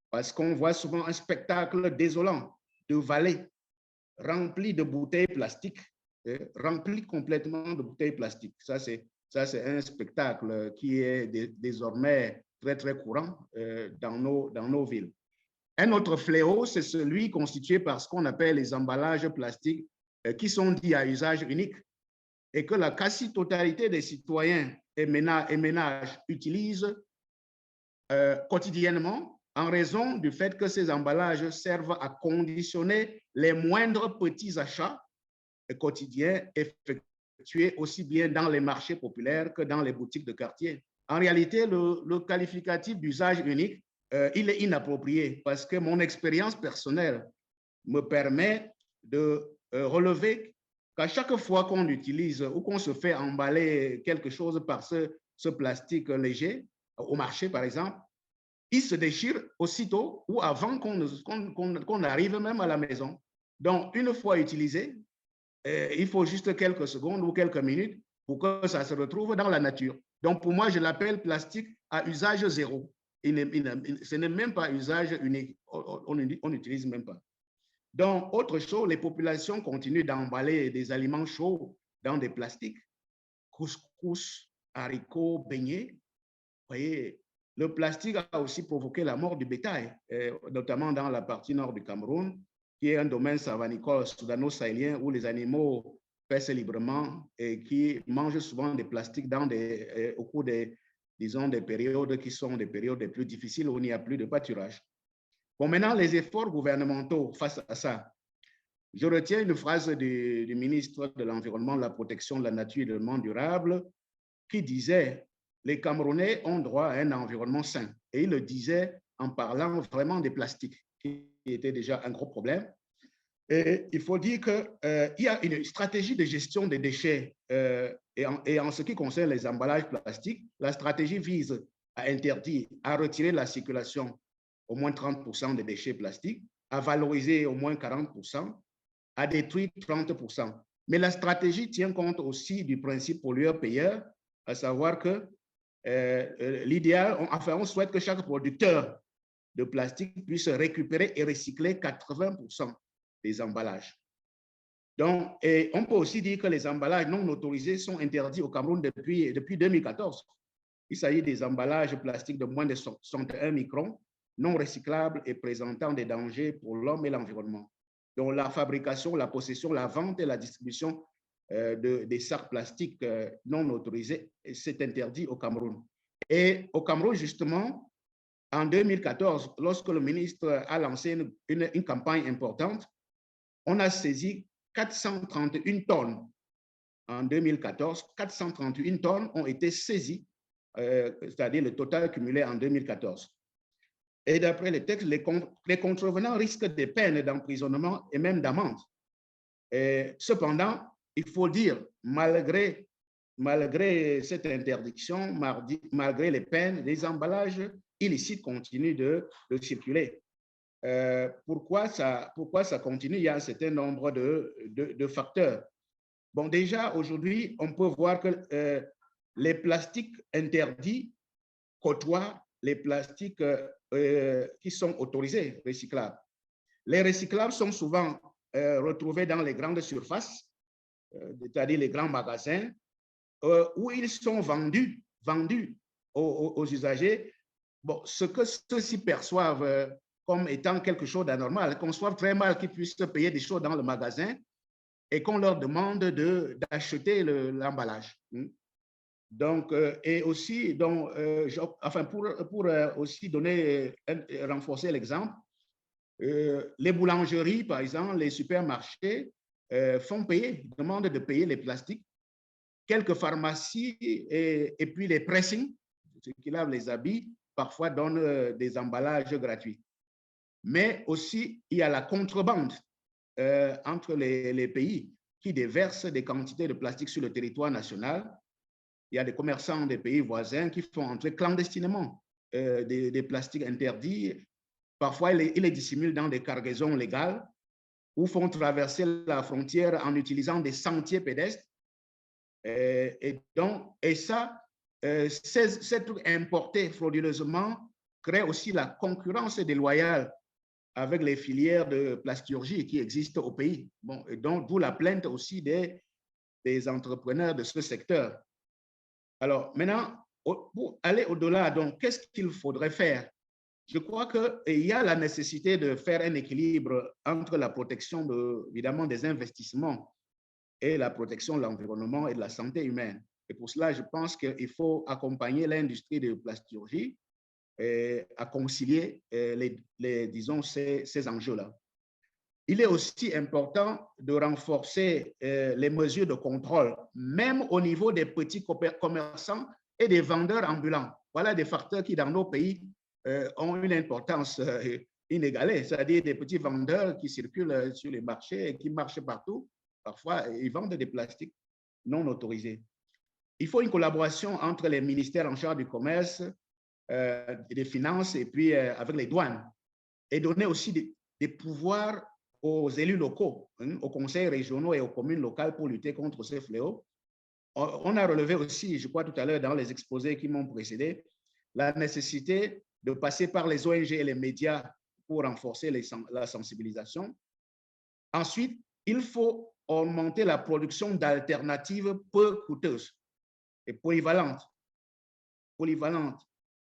parce qu'on voit souvent un spectacle désolant de vallées remplies de bouteilles plastiques, remplies complètement de bouteilles plastiques. Ça, c'est un spectacle qui est désormais très, très courant dans nos villes. Un autre fléau, c'est celui constitué par ce qu'on appelle les emballages plastiques qui sont dits à usage unique et que la quasi-totalité des citoyens et ménages utilisent quotidiennement en raison du fait que ces emballages servent à conditionner les moindres petits achats quotidiens effectués aussi bien dans les marchés populaires que dans les boutiques de quartier. En réalité, le qualificatif d'usage unique, il est inapproprié parce que mon expérience personnelle me permet de relever qu'à chaque fois qu'on utilise ou qu'on se fait emballer quelque chose par ce plastique léger, au marché par exemple, il se déchire aussitôt ou avant qu'on arrive même à la maison. Donc, une fois utilisé, il faut juste quelques secondes ou quelques minutes pour que ça se retrouve dans la nature. Donc, pour moi, je l'appelle plastique à usage zéro. Ce n'est même pas usage unique. On n'utilise même pas. Donc, autre chose, les populations continuent d'emballer des aliments chauds dans des plastiques. Couscous, haricots, beignets. Vous voyez, le plastique a aussi provoqué la mort du bétail, notamment dans la partie nord du Cameroun, qui est un domaine savanicole soudano-sahélien où les animaux paissent librement et qui mangent souvent des plastiques au cours des périodes qui sont des périodes les plus difficiles où il n'y a plus de pâturage. Bon, maintenant, les efforts gouvernementaux face à ça. Je retiens une phrase du ministre de l'Environnement, de la Protection de la Nature et du Développement durable qui disait « Les Camerounais ont droit à un environnement sain ». Et il le disait en parlant vraiment des plastiques, qui était déjà un gros problème. Et il faut dire qu'il y a une stratégie de gestion des déchets et en ce qui concerne les emballages plastiques, la stratégie vise à interdire, à retirer la circulation au moins 30% des déchets plastiques, à valoriser au moins 40%, à détruire 30%. Mais la stratégie tient compte aussi du principe pollueur-payeur, à savoir que l'idéal, enfin, on souhaite que chaque producteur de plastique puisse récupérer et recycler 80% des emballages. Donc, et on peut aussi dire que les emballages non autorisés sont interdits au Cameroun depuis 2014. Il s'agit des emballages plastiques de moins de 61 microns, non recyclables et présentant des dangers pour l'homme et l'environnement. Donc, la fabrication, la possession, la vente et la distribution des sacs plastiques non autorisés, c'est interdit au Cameroun. Et au Cameroun, justement, en 2014, lorsque le ministre a lancé une campagne importante, on a saisi 431 tonnes. En 2014, 431 tonnes ont été saisies, c'est-à-dire le total cumulé en 2014. Et d'après les textes, les contrevenants risquent des peines d'emprisonnement et même d'amende. Cependant, il faut dire, malgré cette interdiction, malgré les peines, les emballages illicites continuent de circuler. Pourquoi ça continue? Il y a un certain nombre de facteurs. Bon, déjà, aujourd'hui, on peut voir que les plastiques interdits côtoient les plastiques qui sont autorisés, recyclables. Les recyclables sont souvent retrouvés dans les grandes surfaces, c'est-à-dire les grands magasins, où ils sont vendus aux usagers. Bon, ce que ceux-ci perçoivent comme étant quelque chose d'anormal, conçoivent très mal qu'ils puissent payer des choses dans le magasin et qu'on leur demande d'acheter l'emballage. Donc, et aussi, donc, enfin, pour aussi renforcer l'exemple, les boulangeries, par exemple, les supermarchés demandent de payer les plastiques. Quelques pharmacies et puis les pressings, ceux qui lavent les habits, parfois donnent des emballages gratuits. Mais aussi, il y a la contrebande entre les pays qui déversent des quantités de plastique sur le territoire national. Il y a des commerçants des pays voisins qui font entrer clandestinement des plastiques interdits. Parfois, ils les dissimulent dans des cargaisons légales ou font traverser la frontière en utilisant des sentiers pédestres. Et ça, ces trucs importés frauduleusement créent aussi la concurrence déloyale avec les filières de plasturgie qui existent au pays. Bon, et donc, d'où la plainte aussi des entrepreneurs de ce secteur. Alors, maintenant, pour aller au-delà, donc, qu'est-ce qu'il faudrait faire? Je crois qu'il y a la nécessité de faire un équilibre entre la protection, évidemment, des investissements et la protection de l'environnement et de la santé humaine. Et pour cela, je pense qu'il faut accompagner l'industrie de plasturgie à concilier disons, ces enjeux-là. Il est aussi important de renforcer les mesures de contrôle, même au niveau des petits commerçants et des vendeurs ambulants. Voilà des facteurs qui, dans nos pays, ont une importance inégalée, c'est-à-dire des petits vendeurs qui circulent sur les marchés et qui marchent partout. Parfois, ils vendent des plastiques non autorisés. Il faut une collaboration entre les ministères en charge du commerce, des finances et puis avec les douanes, et donner aussi des pouvoirs aux élus locaux, aux conseils régionaux et aux communes locales pour lutter contre ces fléaux. On a relevé aussi, je crois tout à l'heure dans les exposés qui m'ont précédé, la nécessité de passer par les ONG et les médias pour renforcer la sensibilisation. Ensuite, il faut augmenter la production d'alternatives peu coûteuses et polyvalentes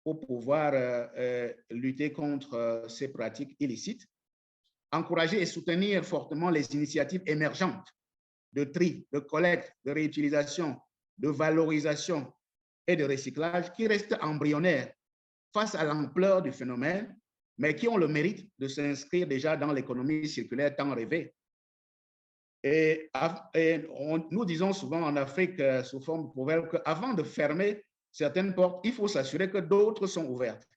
pour pouvoir lutter contre ces pratiques illicites. Encourager et soutenir fortement les initiatives émergentes de tri, de collecte, de réutilisation, de valorisation et de recyclage qui restent embryonnaires face à l'ampleur du phénomène, mais qui ont le mérite de s'inscrire déjà dans l'économie circulaire tant rêvée. Et nous disons souvent en Afrique, sous forme de proverbe, qu'avant de fermer certaines portes, il faut s'assurer que d'autres sont ouvertes.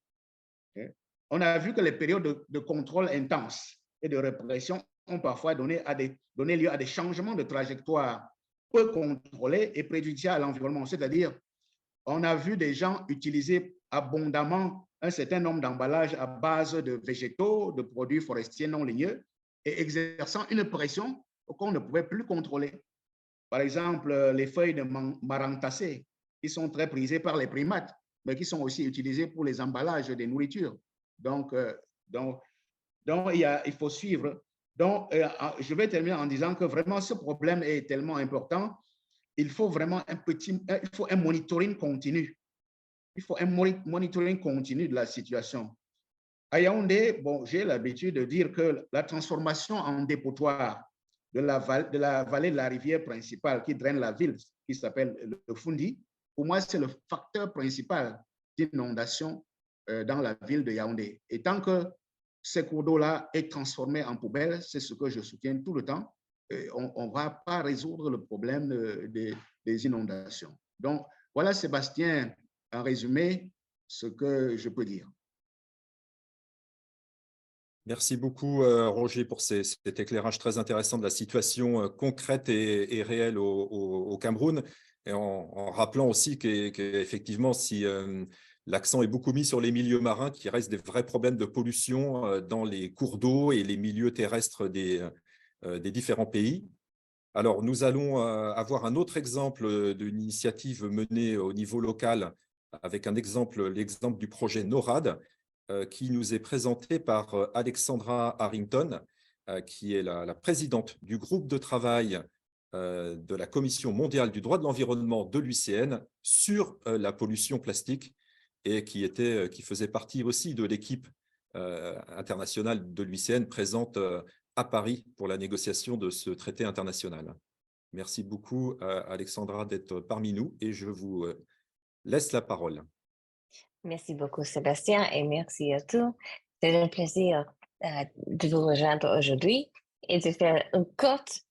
On a vu que les périodes de contrôle intense et de répression ont parfois donné lieu à des changements de trajectoire peu contrôlés et préjudiciables à l'environnement. C'est-à-dire, on a vu des gens utiliser abondamment un certain nombre d'emballages à base de végétaux, de produits forestiers non ligneux et exerçant une pression qu'on ne pouvait plus contrôler. Par exemple, les feuilles de marantacées qui sont très prisées par les primates, mais qui sont aussi utilisées pour les emballages des nourritures. Donc il faut suivre. Donc, je vais terminer en disant que vraiment ce problème est tellement important. Il faut vraiment un monitoring continu. Il faut un monitoring continu de la situation. À Yaoundé, bon, j'ai l'habitude de dire que la transformation en dépotoir de la vallée de la rivière principale qui draine la ville, qui s'appelle le Fundi, pour moi, c'est le facteur principal d'inondation dans la ville de Yaoundé. Et tant que ces cours d'eau-là est transformé en poubelle, c'est ce que je soutiens tout le temps, on ne va pas résoudre le problème des inondations. Donc, voilà, Sébastien, en résumé, ce que je peux dire. Merci beaucoup, Roger, pour cet éclairage très intéressant de la situation concrète et réelle au Cameroun, et en rappelant aussi qu'effectivement, si l'accent est beaucoup mis sur les milieux marins, qu'il reste des vrais problèmes de pollution dans les cours d'eau et les milieux terrestres des différents pays. Alors, nous allons avoir un autre exemple d'une initiative menée au niveau local avec l'exemple du projet NORAD, qui nous est présenté par Alexandra Harrington, qui est la présidente du groupe de travail de la Commission mondiale du droit de l'environnement de l'UICN sur la pollution plastique et qui faisait partie aussi de l'équipe internationale de l'UICN présente à Paris pour la négociation de ce traité international. Merci beaucoup, Alexandra, d'être parmi nous et je vous laisse la parole. Merci beaucoup, Sébastien, et merci à tous. C'est un plaisir de vous rejoindre aujourd'hui et de faire une courte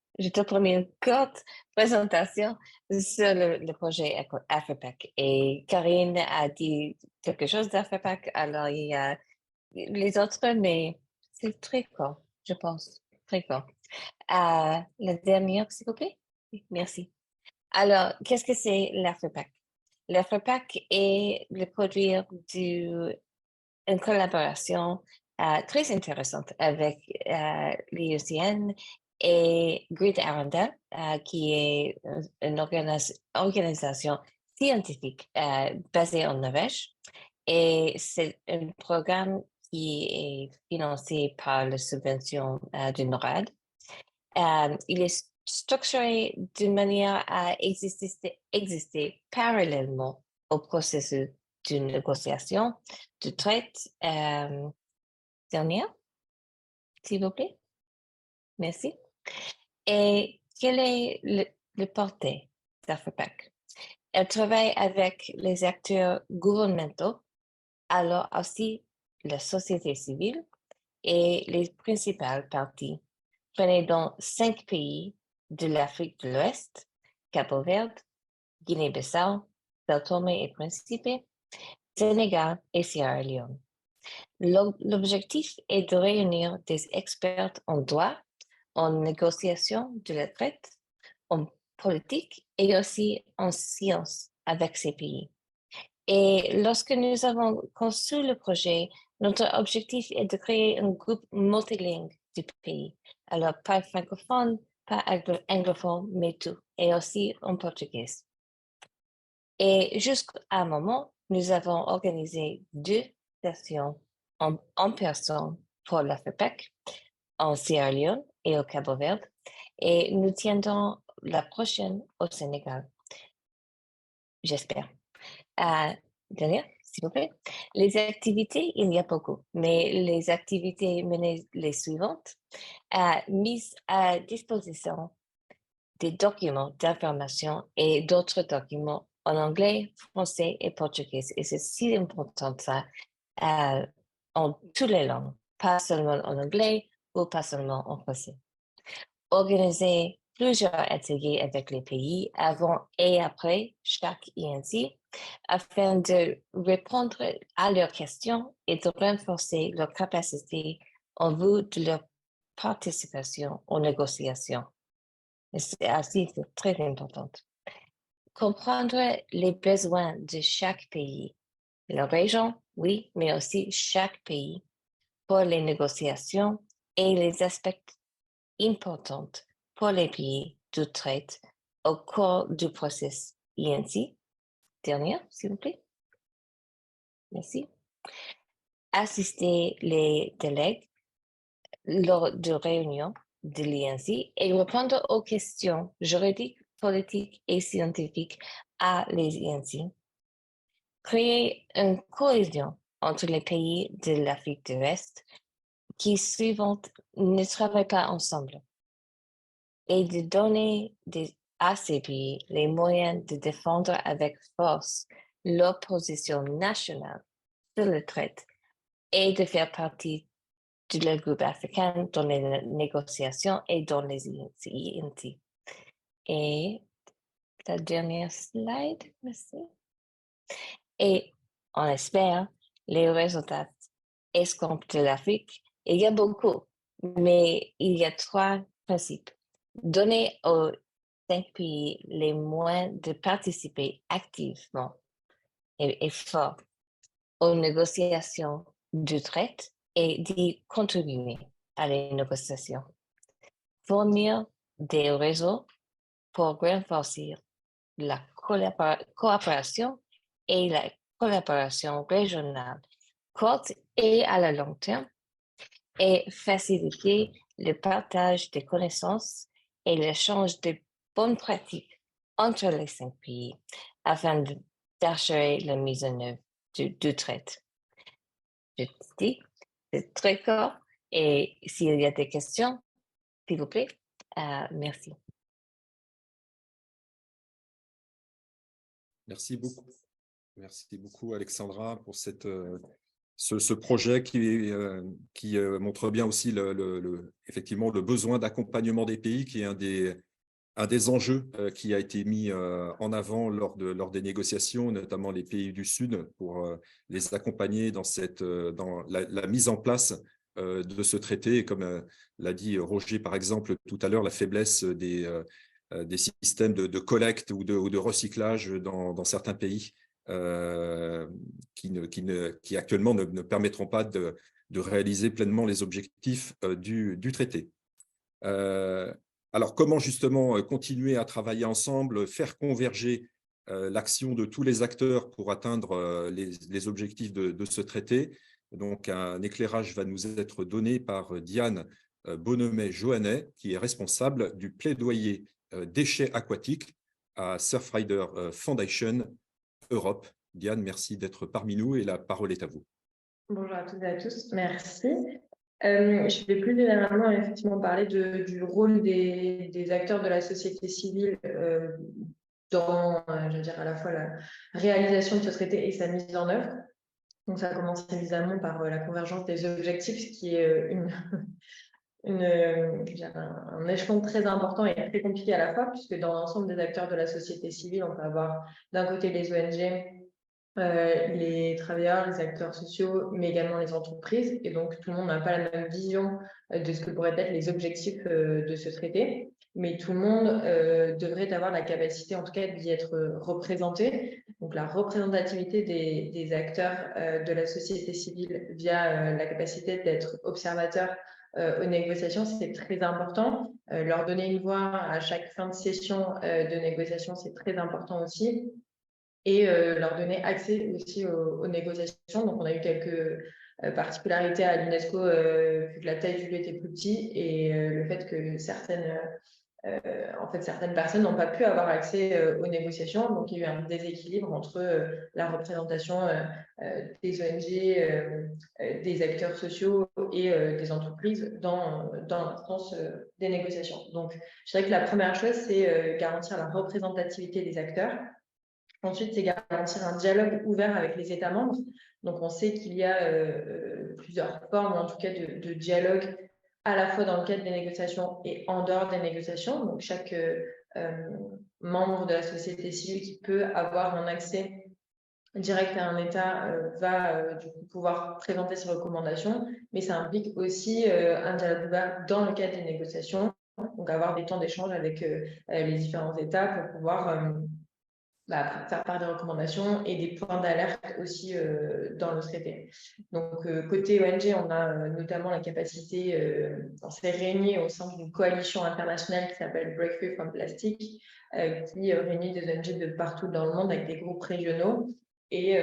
présentation sur le projet AFRIPAC. Et Karine a dit quelque chose d'AFRIPAC, alors il y a les autres, mais c'est très court, je pense, très court. La dernière, s'il vous plaît. Merci. Alors, qu'est-ce que c'est l'AFRIPAC? L'AFRIPAC est le produit d'une collaboration très intéressante avec l'IUCN et Grid Arendelle, qui est une organisation scientifique basée en Norvège. Et c'est un programme qui est financé par la subvention du NORAD. Il est structuré d'une manière à exister parallèlement au processus de négociation de traite dernière, s'il vous plaît. Merci. Et quel est le portée d'AFRIPAC? Elle travaille avec les acteurs gouvernementaux alors aussi la société civile et les principales parties. Prenez donc 5 pays de l'Afrique de l'Ouest, Cap-Vert, Guinée-Bissau, São Tomé et Principe, Sénégal et Sierra Leone. L'objectif est de réunir des experts en droit, en négociation de la traite, en politique et aussi en sciences avec ces pays. Et lorsque nous avons conçu le projet, notre objectif est de créer un groupe multilingue du pays. Alors, pas francophone, pas anglophone, mais tout, et aussi en portugais. Et jusqu'à un moment, nous avons organisé 2 sessions en personne pour l'AFPEC, en Sierra Leone et au Cap-Vert, et nous tiendrons la prochaine au Sénégal. J'espère. Dernière, s'il vous plaît. Les activités, il y a beaucoup, mais les activités menées les suivantes. Mise à disposition des documents d'information et d'autres documents en anglais, français et portugais. Et c'est si important ça, en toutes les langues, pas seulement en anglais ou pas seulement en français. Organiser plusieurs ateliers avec les pays avant et après chaque INC afin de répondre à leurs questions et de renforcer leur capacité en vue de leur participation aux négociations. C'est assez très important. Comprendre les besoins de chaque pays, la région, oui, mais aussi chaque pays pour les négociations et les aspects importants pour les pays de traite au cours du processus INC. Dernière, s'il vous plaît. Merci. Assister les délègues lors de réunions de l'INC et répondre aux questions juridiques, politiques et scientifiques à les INC. Créer une cohésion entre les pays de l'Afrique de l'Ouest qui souvent ne travaillent pas ensemble et de donner à ces pays les moyens de défendre avec force leur position nationale sur le traite et de faire partie du groupe africain dans les négociations et dans les INC. Et la dernière slide, merci. Et on espère les résultats escomptés de l'Afrique. Il y a beaucoup, mais il y a 3 principes. Donner aux 5 pays les moyens de participer activement et fort aux négociations du traite et d'y contribuer à les négociations. Fournir des réseaux pour renforcer la coopération et la collaboration régionale courte et à la long terme et faciliter le partage des connaissances et l'échange de bonnes pratiques entre les 5 pays afin d'assurer la mise en œuvre du traite. Je dis, c'est très court et s'il y a des questions, s'il vous plaît, merci. Merci beaucoup. Merci beaucoup, Alexandra, pour ce projet qui montre bien aussi effectivement le besoin d'accompagnement des pays, qui est un des enjeux qui a été mis en avant lors des négociations, notamment les pays du Sud, pour les accompagner dans la mise en place de ce traité. Et comme l'a dit Roger, par exemple, tout à l'heure, la faiblesse des systèmes de collecte ou de recyclage dans certains pays qui actuellement ne permettront pas de réaliser pleinement les objectifs du traité. Alors, comment justement continuer à travailler ensemble, faire converger l'action de tous les acteurs pour atteindre les objectifs de ce traité? Donc, un éclairage va nous être donné par Diane Bonhomet-Joannet, qui est responsable du plaidoyer déchets aquatiques à Surfrider Foundation Europe. Diane, merci d'être parmi nous et la parole est à vous. Bonjour à toutes et à tous, merci. Je vais plus généralement effectivement parler du rôle des acteurs de la société civile dans, je veux dire, à la fois la réalisation de ce traité et sa mise en œuvre. Donc, ça commence évidemment par la convergence des objectifs, ce qui est un échelon très important et très compliqué à la fois, puisque dans l'ensemble des acteurs de la société civile, on peut avoir d'un côté les ONG, les travailleurs, les acteurs sociaux, mais également les entreprises. Et donc, tout le monde n'a pas la même vision de ce que pourraient être les objectifs de ce traité. Mais tout le monde devrait avoir la capacité, en tout cas, d'y être représenté. Donc, la représentativité des acteurs de la société civile via la capacité d'être observateur aux négociations, c'est très important. Leur donner une voix à chaque fin de session de négociation, c'est très important aussi. Et leur donner accès aussi aux négociations. Donc, on a eu quelques particularités à l'UNESCO, vu que la taille du lieu était plus petite, et le fait que certaines personnes n'ont pas pu avoir accès aux négociations. Donc, il y a eu un déséquilibre entre la représentation des ONG, des acteurs sociaux et des entreprises dans l'instance des négociations. Donc, je dirais que la première chose, c'est garantir la représentativité des acteurs. Ensuite, c'est garantir un dialogue ouvert avec les États membres. Donc, on sait qu'il y a plusieurs formes, en tout cas, de dialogue, à la fois dans le cadre des négociations et en dehors des négociations. Donc, chaque membre de la société civile qui peut avoir un accès direct à un État va du coup pouvoir présenter ses recommandations, mais ça implique aussi un dialogue ouvert dans le cadre des négociations, donc avoir des temps d'échange avec les différents États pour pouvoir faire part des recommandations et des points d'alerte aussi dans le traité. Donc, côté ONG, on a notamment la capacité, on s'est réunis au sein d'une coalition internationale qui s'appelle Break Free from Plastic, qui réunit des ONG de partout dans le monde avec des groupes régionaux. Et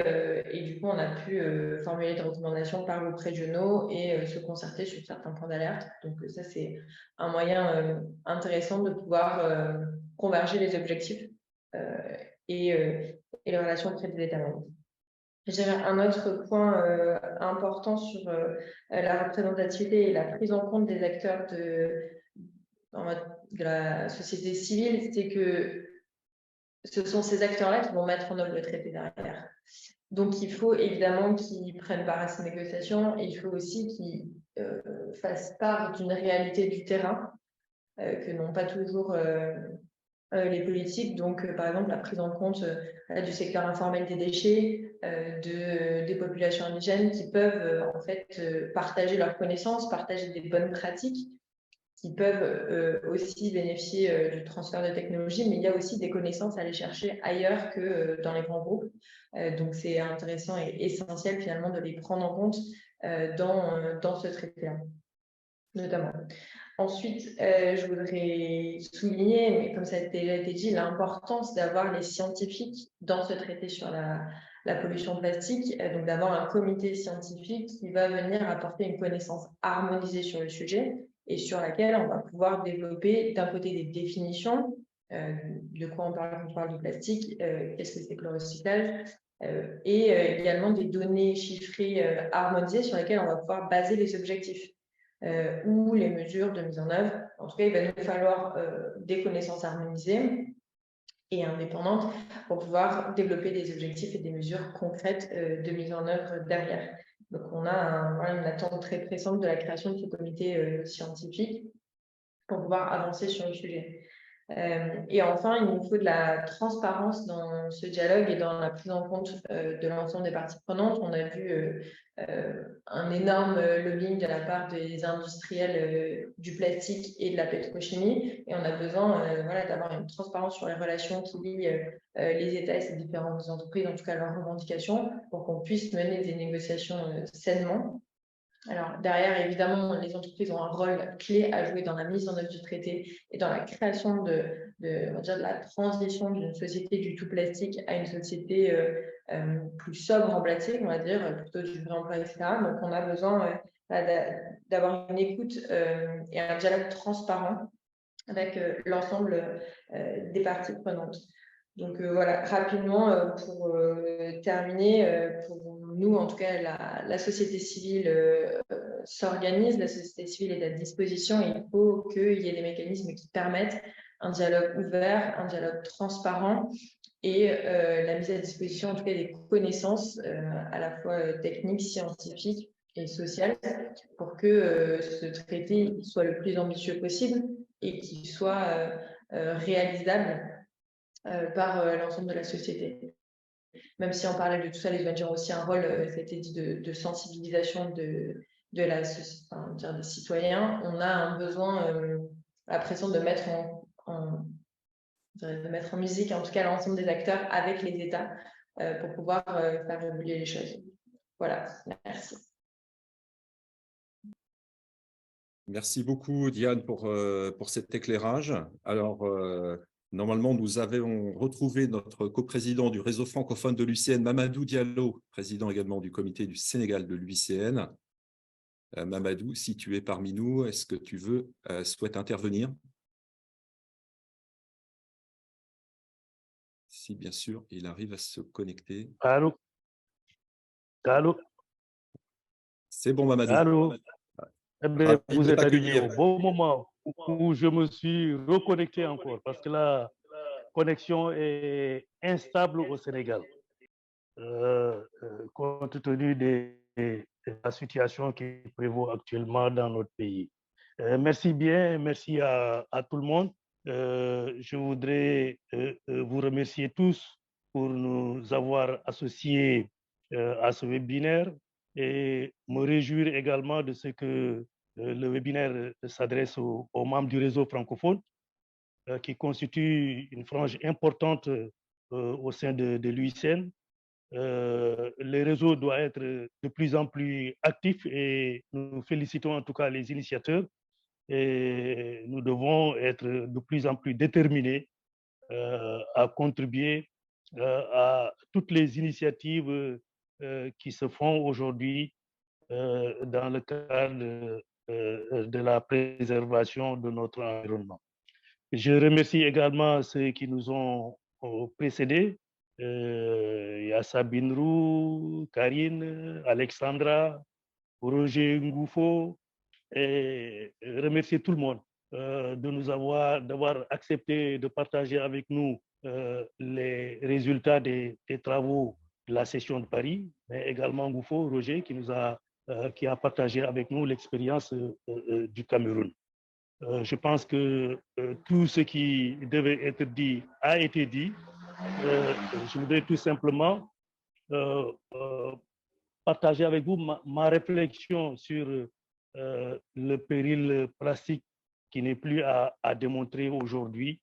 du coup, on a pu formuler des recommandations par groupes régionaux et se concerter sur certains points d'alerte. Donc, ça, c'est un moyen intéressant de pouvoir converger les objectifs et les relations auprès des États membres. Je dirais un autre point important sur la représentativité et la prise en compte des acteurs de la société civile, c'est que ce sont ces acteurs-là qui vont mettre en œuvre le traité derrière. Donc, il faut évidemment qu'ils prennent part à ces négociations et il faut aussi qu'ils fassent part d'une réalité du terrain que n'ont pas toujours les politiques. Donc, par exemple, la prise en compte du secteur informel des déchets, des populations indigènes qui peuvent en fait partager leurs connaissances, partager des bonnes pratiques, qui peuvent aussi bénéficier du transfert de technologie, mais il y a aussi des connaissances à aller chercher ailleurs que dans les grands groupes. Donc, c'est intéressant et essentiel finalement de les prendre en compte dans ce traité-là, notamment. Ensuite, je voudrais souligner, mais comme ça a déjà été dit, l'importance d'avoir les scientifiques dans ce traité sur la pollution plastique, donc d'avoir un comité scientifique qui va venir apporter une connaissance harmonisée sur le sujet et sur laquelle on va pouvoir développer d'un côté des définitions, de quoi on parle quand on parle de plastique, qu'est-ce que c'est que le recyclage, et également des données chiffrées harmonisées sur lesquelles on va pouvoir baser les objectifs. Ou les mesures de mise en œuvre. En tout cas, il va nous falloir des connaissances harmonisées et indépendantes pour pouvoir développer des objectifs et des mesures concrètes de mise en œuvre derrière. Donc, on a une attente très pressante de la création de ce comité scientifique pour pouvoir avancer sur le sujet. Et enfin, il nous faut de la transparence dans ce dialogue et dans la prise en compte de l'ensemble des parties prenantes. On a vu un énorme lobbying de la part des industriels du plastique et de la pétrochimie, et on a besoin d'avoir une transparence sur les relations qui lient les États et ces différentes entreprises, en tout cas leurs revendications, pour qu'on puisse mener des négociations sainement. Alors, derrière, évidemment, les entreprises ont un rôle clé à jouer dans la mise en œuvre du traité et dans la création de la transition d'une société du tout plastique à une société plus sobre en plastique, on va dire, plutôt du réemploi, etc. Donc, on a besoin d'avoir une écoute et un dialogue transparent avec l'ensemble des parties prenantes. Donc voilà, rapidement, pour terminer, pour nous, en tout cas, la société civile s'organise, la société civile est à disposition et il faut qu'il y ait des mécanismes qui permettent un dialogue ouvert, un dialogue transparent et la mise à disposition en tout cas des connaissances à la fois techniques, scientifiques et sociales pour que ce traité soit le plus ambitieux possible et qu'il soit réalisable par l'ensemble de la société. Même si en parallèle de tout ça, les ONG ont aussi un rôle, ça a été dit, de sensibilisation des citoyens, on a un besoin à présent de mettre en musique, en tout cas l'ensemble des acteurs avec les États pour pouvoir faire évoluer les choses. Voilà, merci. Merci beaucoup, Diane, pour cet éclairage. Alors, normalement, nous avons retrouvé notre coprésident du réseau francophone de l'UICN, Mamadou Diallo, président également du comité du Sénégal de l'UICN. Mamadou, si tu es parmi nous, est-ce que tu souhaites intervenir? Si, bien sûr, il arrive à se connecter. Allô? Allô? C'est bon, Mamadou. Allô? Eh bien, Ravi vous de êtes arrivé t'accueillir. au bon moment où je me suis reconnecté encore parce que la connexion est instable au Sénégal compte tenu de la situation qui prévaut actuellement dans notre pays. Merci bien, merci à tout le monde. Je voudrais vous remercier tous pour nous avoir associés à ce webinaire et me réjouir également de ce que le webinaire s'adresse aux membres du réseau francophone qui constitue une frange importante au sein de l'UICN. Le réseau doit être de plus en plus actif et nous félicitons en tout cas les initiateurs et nous devons être de plus en plus déterminés à contribuer à toutes les initiatives qui se font aujourd'hui dans le cadre de la préservation de notre environnement. Je remercie également ceux qui nous ont précédés. Il y a Sabine Roux, Karine, Alexandra, Roger Ngoufo, et remercier tout le monde d'avoir accepté de partager avec nous les résultats des travaux de la session de Paris, mais également Ngoufo, Roger, qui a partagé avec nous l'expérience du Cameroun. Je pense que tout ce qui devait être dit a été dit. Je voudrais tout simplement partager avec vous ma réflexion sur le péril plastique qui n'est plus à démontrer aujourd'hui.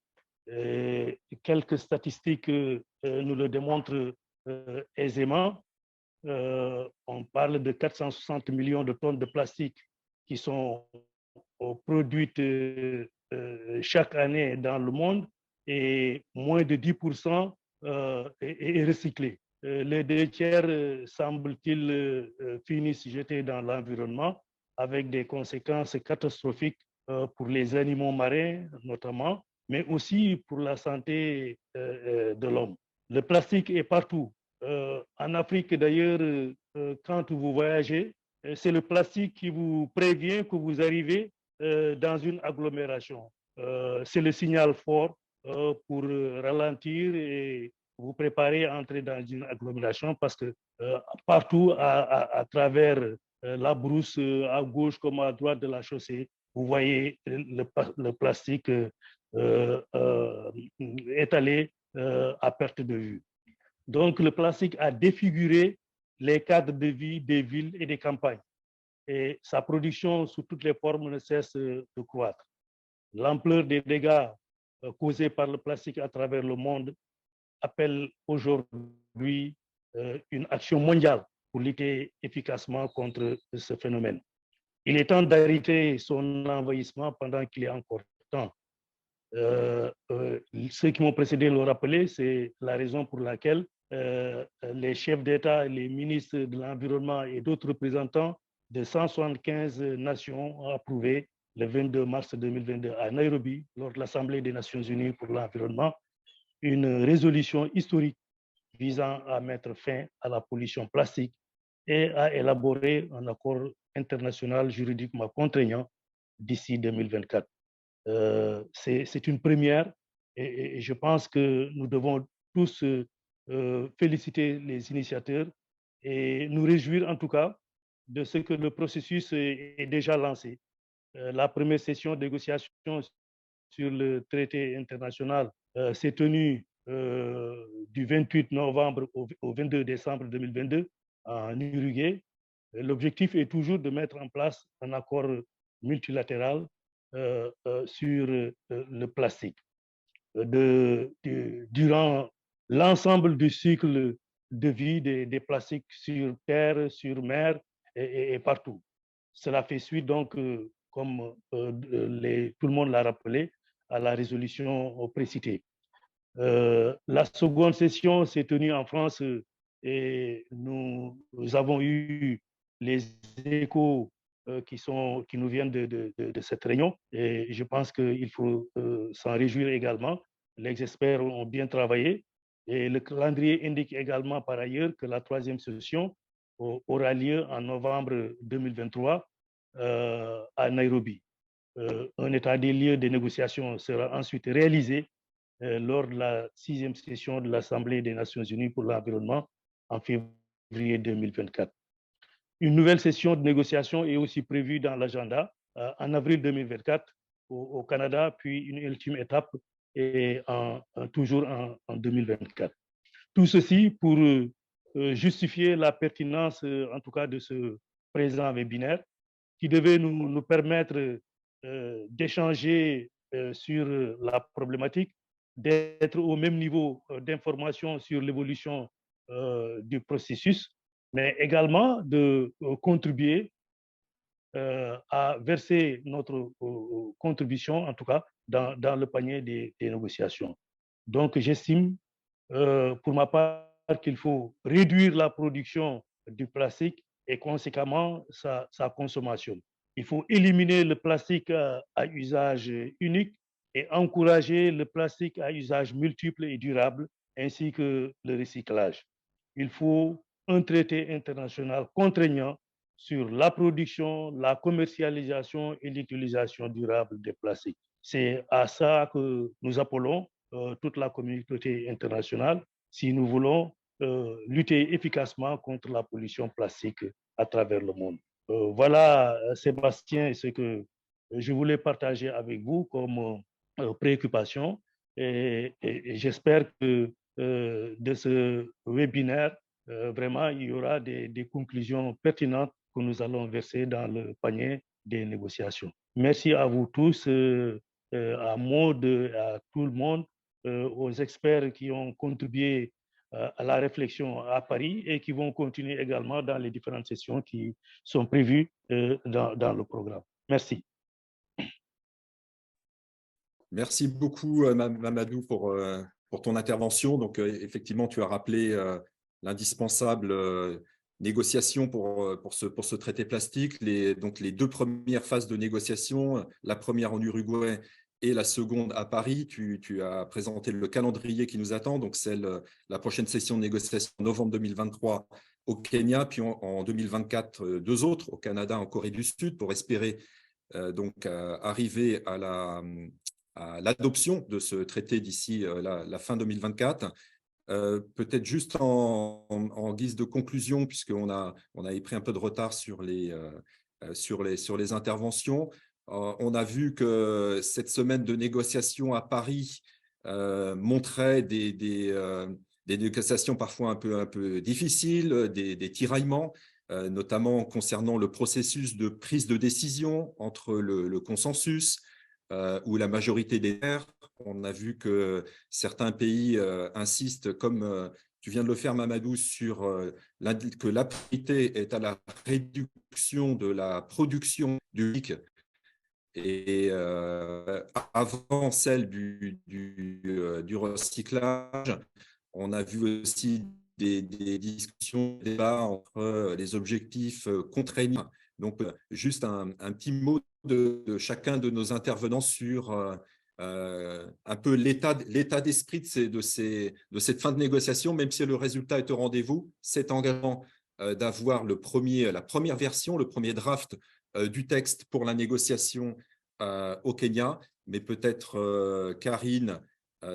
Quelques statistiques nous le démontrent aisément. On parle de 460 millions de tonnes de plastique qui sont produites chaque année dans le monde et moins de 10% est recyclé. Les 2/3, semble-t-il, finissent jetés dans l'environnement avec des conséquences catastrophiques pour les animaux marins notamment, mais aussi pour la santé de l'homme. Le plastique est partout. En Afrique d'ailleurs, quand vous voyagez, c'est le plastique qui vous prévient que vous arrivez dans une agglomération. C'est le signal fort pour ralentir et vous préparer à entrer dans une agglomération parce que partout à travers la brousse, à gauche comme à droite de la chaussée, vous voyez le plastique étalé à perte de vue. Donc, le plastique a défiguré les cadres de vie des villes et des campagnes. Et sa production sous toutes les formes ne cesse de croître. L'ampleur des dégâts causés par le plastique à travers le monde appelle aujourd'hui une action mondiale pour lutter efficacement contre ce phénomène. Il est temps d'arrêter son envahissement pendant qu'il est encore temps. Ceux qui m'ont précédé l'ont rappelé, c'est la raison pour laquelle les chefs d'État, les ministres de l'Environnement et d'autres représentants de 175 nations ont approuvé le 22 mars 2022 à Nairobi, lors de l'Assemblée des Nations Unies pour l'environnement, une résolution historique visant à mettre fin à la pollution plastique et à élaborer un accord international juridiquement contraignant d'ici 2024. C'est une première et je pense que nous devons tous féliciter les initiateurs et nous réjouir en tout cas de ce que le processus est déjà lancé. La première session de négociation sur le traité international s'est tenue du 28 novembre au 22 décembre 2022 en Uruguay. L'objectif est toujours de mettre en place un accord multilatéral sur le plastique. Durant l'ensemble du cycle de vie des plastiques sur terre, sur mer et partout. Cela fait suite donc, comme tout le monde l'a rappelé, à la résolution précitée. La seconde session s'est tenue en France et nous avons eu les échos qui nous viennent de cette réunion et je pense qu'il faut s'en réjouir également. Les experts ont bien travaillé et le calendrier indique également par ailleurs que la troisième session aura lieu en novembre 2023 à Nairobi. Un état des lieux des négociations sera ensuite réalisé lors de la 6e session de l'Assemblée des Nations Unies pour l'environnement en février 2024. Une nouvelle session de négociation est aussi prévue dans l'agenda en avril 2024 au Canada, puis une ultime étape et toujours en 2024. Tout ceci pour justifier la pertinence, en tout cas, de ce présent webinaire qui devait nous permettre d'échanger sur la problématique, d'être au même niveau d'information sur l'évolution du processus, mais également de contribuer à verser notre contribution, en tout cas, dans le panier des négociations. Donc, j'estime, pour ma part, qu'il faut réduire la production du plastique et conséquemment sa consommation. Il faut éliminer le plastique à usage unique et encourager le plastique à usage multiple et durable, ainsi que le recyclage. Il faut un traité international contraignant sur la production, la commercialisation et l'utilisation durable des plastiques. C'est à ça que nous appelons toute la communauté internationale si nous voulons lutter efficacement contre la pollution plastique à travers le monde. Voilà, Sébastien, ce que je voulais partager avec vous comme préoccupation et j'espère que de ce webinaire, vraiment, il y aura des conclusions pertinentes que nous allons verser dans le panier des négociations. Merci à vous tous, à Maud, à tout le monde, aux experts qui ont contribué à la réflexion à Paris et qui vont continuer également dans les différentes sessions qui sont prévues dans le programme. Merci. Merci beaucoup, Mamadou, pour ton intervention. Donc, effectivement, tu as rappelé l'indispensable négociation pour ce traité plastique. Donc, les 2 premières phases de négociation, la première en Uruguay et la seconde à Paris. Tu as présenté le calendrier qui nous attend. Donc, la prochaine session de négociation en novembre 2023 au Kenya, puis en 2024, 2 autres au Canada, en Corée du Sud, pour espérer donc arriver à l'adoption de ce traité d'ici la fin 2024. Peut-être juste en guise de conclusion, puisqu'on avait pris un peu de retard sur les interventions, on a vu que cette semaine de négociation à Paris montrait des négociations parfois un peu difficiles, des tiraillements, notamment concernant le processus de prise de décision entre le consensus ou la majorité des maires. On a vu que certains pays insistent, comme tu viens de le faire, Mamadou, sur que la priorité est à la réduction de la production du plastique et avant celle du recyclage. On a vu aussi des discussions, des débats entre les objectifs contraignants. Donc, juste un petit mot de chacun de nos intervenants sur un peu l'état d'esprit de cette fin de négociation, même si le résultat est au rendez-vous, cet engagement d'avoir la première version, le premier draft du texte pour la négociation au Kenya, mais peut-être Karine,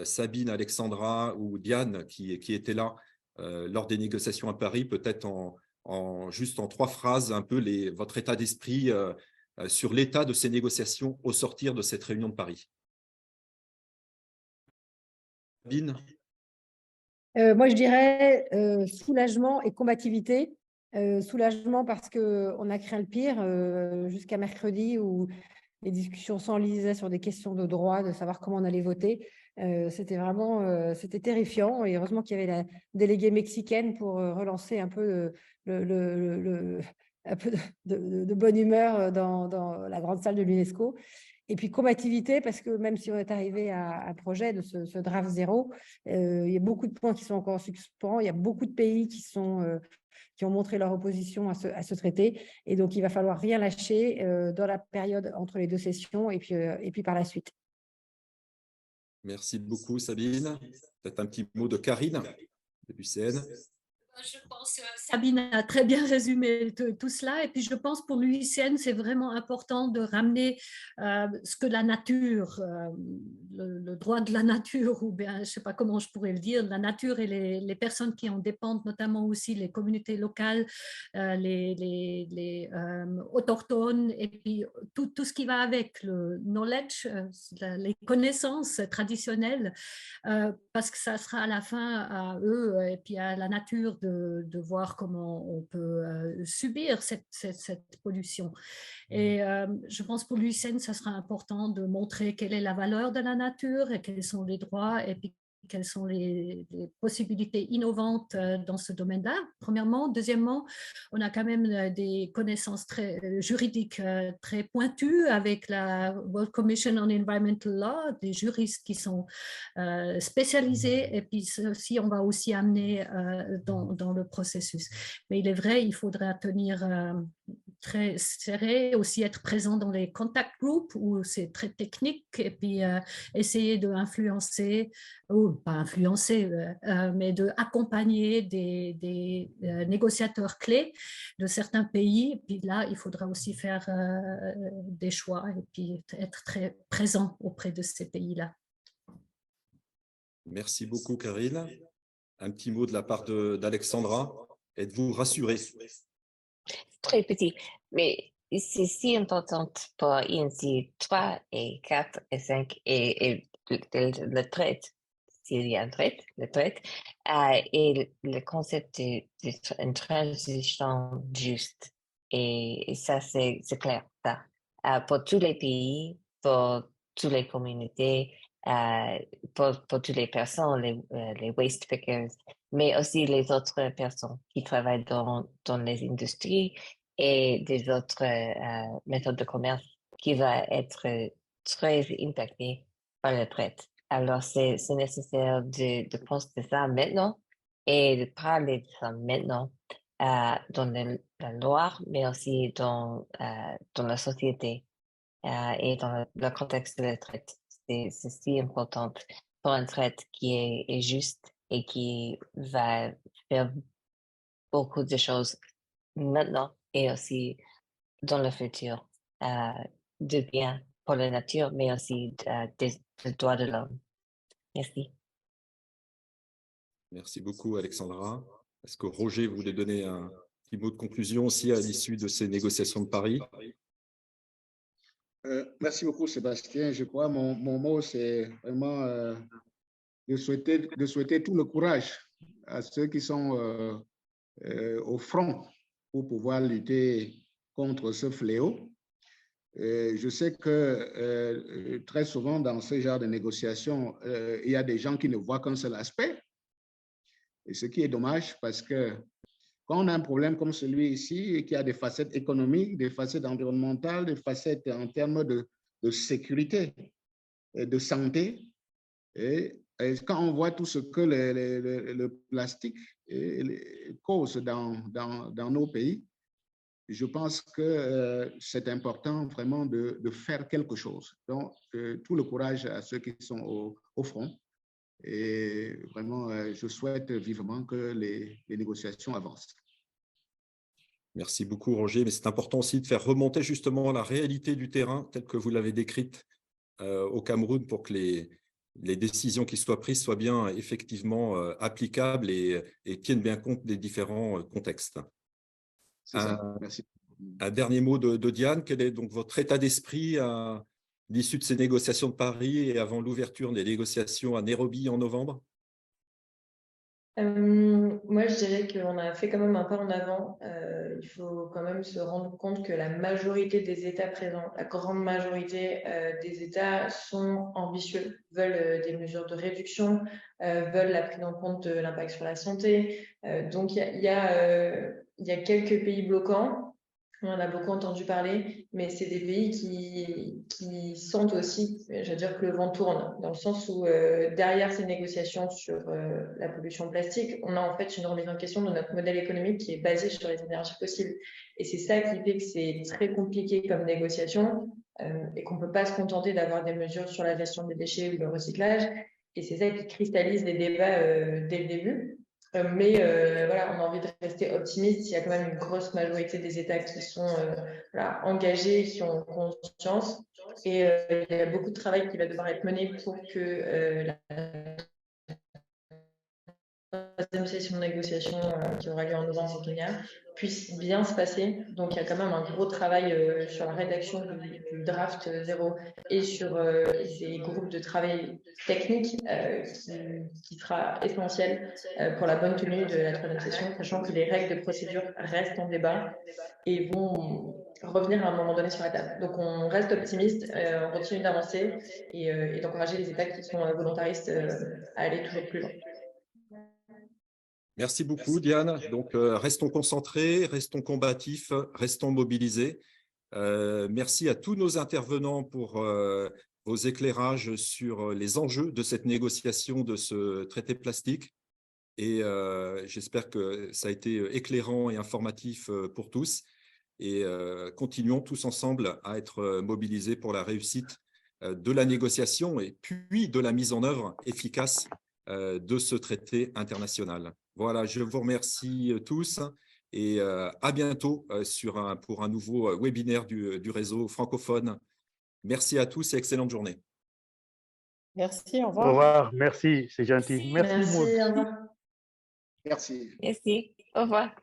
Sabine, Alexandra ou Diane qui étaient là lors des négociations à Paris, peut-être juste en 3 phrases, un peu votre état d'esprit sur l'état de ces négociations au sortir de cette réunion de Paris. Sabine? Moi, je dirais soulagement et combativité. Soulagement parce qu'on a craint le pire jusqu'à mercredi où les discussions s'enlisaient sur des questions de droit, de savoir comment on allait voter. C'était vraiment c'était terrifiant. Et heureusement qu'il y avait la déléguée mexicaine pour relancer un peu un peu de bonne humeur dans la grande salle de l'UNESCO. Et puis combativité, parce que même si on est arrivé à un projet de ce draft 0, il y a beaucoup de points qui sont encore en suspens. Il y a beaucoup de pays qui ont montré leur opposition à ce traité. Et donc, il va falloir rien lâcher dans la période entre les 2 sessions et puis par la suite. Merci beaucoup, Sabine. Peut-être un petit mot de Karine, de l'UCN. Je pense que Sabine a très bien résumé tout cela. Et puis, je pense pour l'UICN, c'est vraiment important de ramener ce que la nature, le droit de la nature, ou bien, je ne sais pas comment je pourrais le dire, la nature et les personnes qui en dépendent, notamment aussi les communautés locales, les autochtones, et puis tout ce qui va avec le knowledge, les connaissances traditionnelles, parce que ça sera à la fin à eux et puis à la nature de voir comment on peut subir cette pollution. Et je pense pour l'UICN, ça sera important de montrer quelle est la valeur de la nature et quels sont les droits et puis quelles sont les possibilités innovantes dans ce domaine-là, premièrement. Deuxièmement, on a quand même des connaissances très juridiques très pointues avec la World Commission on Environmental Law, des juristes qui sont spécialisés, et puis ceci, on va aussi amener dans le processus. Mais il est vrai, il faudra tenir très serré, aussi être présent dans les contact groups où c'est très technique, et puis essayer d'influencer, ou pas influencer, mais d'accompagner des négociateurs clés de certains pays. Et puis là, il faudra aussi faire des choix et puis être très présent auprès de ces pays-là. Merci beaucoup, Karine. Un petit mot de la part d'Alexandra. Êtes-vous rassurée? Très petit, mais c'est si important pour INC 3 et 4 et 5 et le traite, s'il y a un traite, le traite, et le concept d'une transition juste. Et ça, c'est clair, ça. Pour tous les pays, pour toutes les communautés, pour toutes les personnes, les waste pickers, mais aussi les autres personnes qui travaillent dans les industries et des autres méthodes de commerce qui vont être très impactées par le traite. Alors, c'est nécessaire de penser ça maintenant et de parler de ça maintenant dans la loi, mais aussi dans la société et dans le contexte de la traite. C'est si important pour un traite qui est juste et qui va faire beaucoup de choses maintenant et aussi dans le futur, de bien pour la nature, mais aussi des droits de l'homme. Merci. Merci beaucoup, Alexandra. Est-ce que Roger voulait donner un petit mot de conclusion aussi à l'issue de ces négociations de Paris? Merci beaucoup, Sébastien. Je crois que mon mot, c'est vraiment de souhaiter tout le courage à ceux qui sont au front pour pouvoir lutter contre ce fléau. Je sais que très souvent dans ce genre de négociations, il y a des gens qui ne voient qu'un seul aspect. Et ce qui est dommage parce que quand on a un problème comme celui ici, qui a des facettes économiques, des facettes environnementales, des facettes en termes de sécurité et de santé, et quand on voit tout ce que le plastique cause dans nos pays, je pense que c'est important vraiment de faire quelque chose. Donc, tout le courage à ceux qui sont au front. Et vraiment, je souhaite vivement que les négociations avancent. Merci beaucoup, Roger. Mais c'est important aussi de faire remonter justement la réalité du terrain telle que vous l'avez décrite au Cameroun pour que les décisions qui soient prises soient bien effectivement applicables et tiennent bien compte des différents contextes. C'est ça. Merci. Un dernier mot de Diane. Quel est donc votre état d'esprit à l'issue de ces négociations de Paris et avant l'ouverture des négociations à Nairobi en novembre? Moi, je dirais qu'on a fait quand même un pas en avant. Il faut quand même se rendre compte que la majorité des États présents, la grande majorité des États sont ambitieux, veulent des mesures de réduction, veulent la prise en compte de l'impact sur la santé. Donc, il y a quelques pays bloquants. On en a beaucoup entendu parler, mais c'est des pays qui sentent aussi, je veux dire, que le vent tourne, dans le sens où derrière ces négociations sur la pollution plastique, on a en fait une remise en question de notre modèle économique qui est basé sur les énergies fossiles. Et c'est ça qui fait que c'est très compliqué comme négociation et qu'on ne peut pas se contenter d'avoir des mesures sur la gestion des déchets ou le recyclage. Et c'est ça qui cristallise les débats dès le début. Mais voilà, on a envie de rester optimiste. Il y a quand même une grosse majorité des États qui sont voilà, engagés, qui ont conscience. Et il y a beaucoup de travail qui va devoir être mené pour que la troisième session de négociation qui aura lieu en novembre au Kenya puisse bien se passer. Donc, il y a quand même un gros travail sur la rédaction du draft 0 et sur des groupes de travail technique qui sera essentiel pour la bonne tenue de la troisième session, sachant que les règles de procédure restent en débat et vont revenir à un moment donné sur la table. Donc, on reste optimiste, on continue d'avancer et d'encourager les États qui sont volontaristes à aller toujours plus loin. Merci beaucoup, Diane. Donc, restons concentrés, restons combatifs, restons mobilisés. Merci à tous nos intervenants pour vos éclairages sur les enjeux de cette négociation de ce traité plastique. Et j'espère que ça a été éclairant et informatif pour tous. Et continuons tous ensemble à être mobilisés pour la réussite de la négociation et puis de la mise en œuvre efficace de ce traité international. Voilà, je vous remercie tous et à bientôt pour un nouveau webinaire du réseau francophone. Merci à tous et excellente journée. Merci, au Au revoir. revoir, merci, c'est gentil. Merci, Maud. Merci, au revoir. Merci. Merci. Au revoir.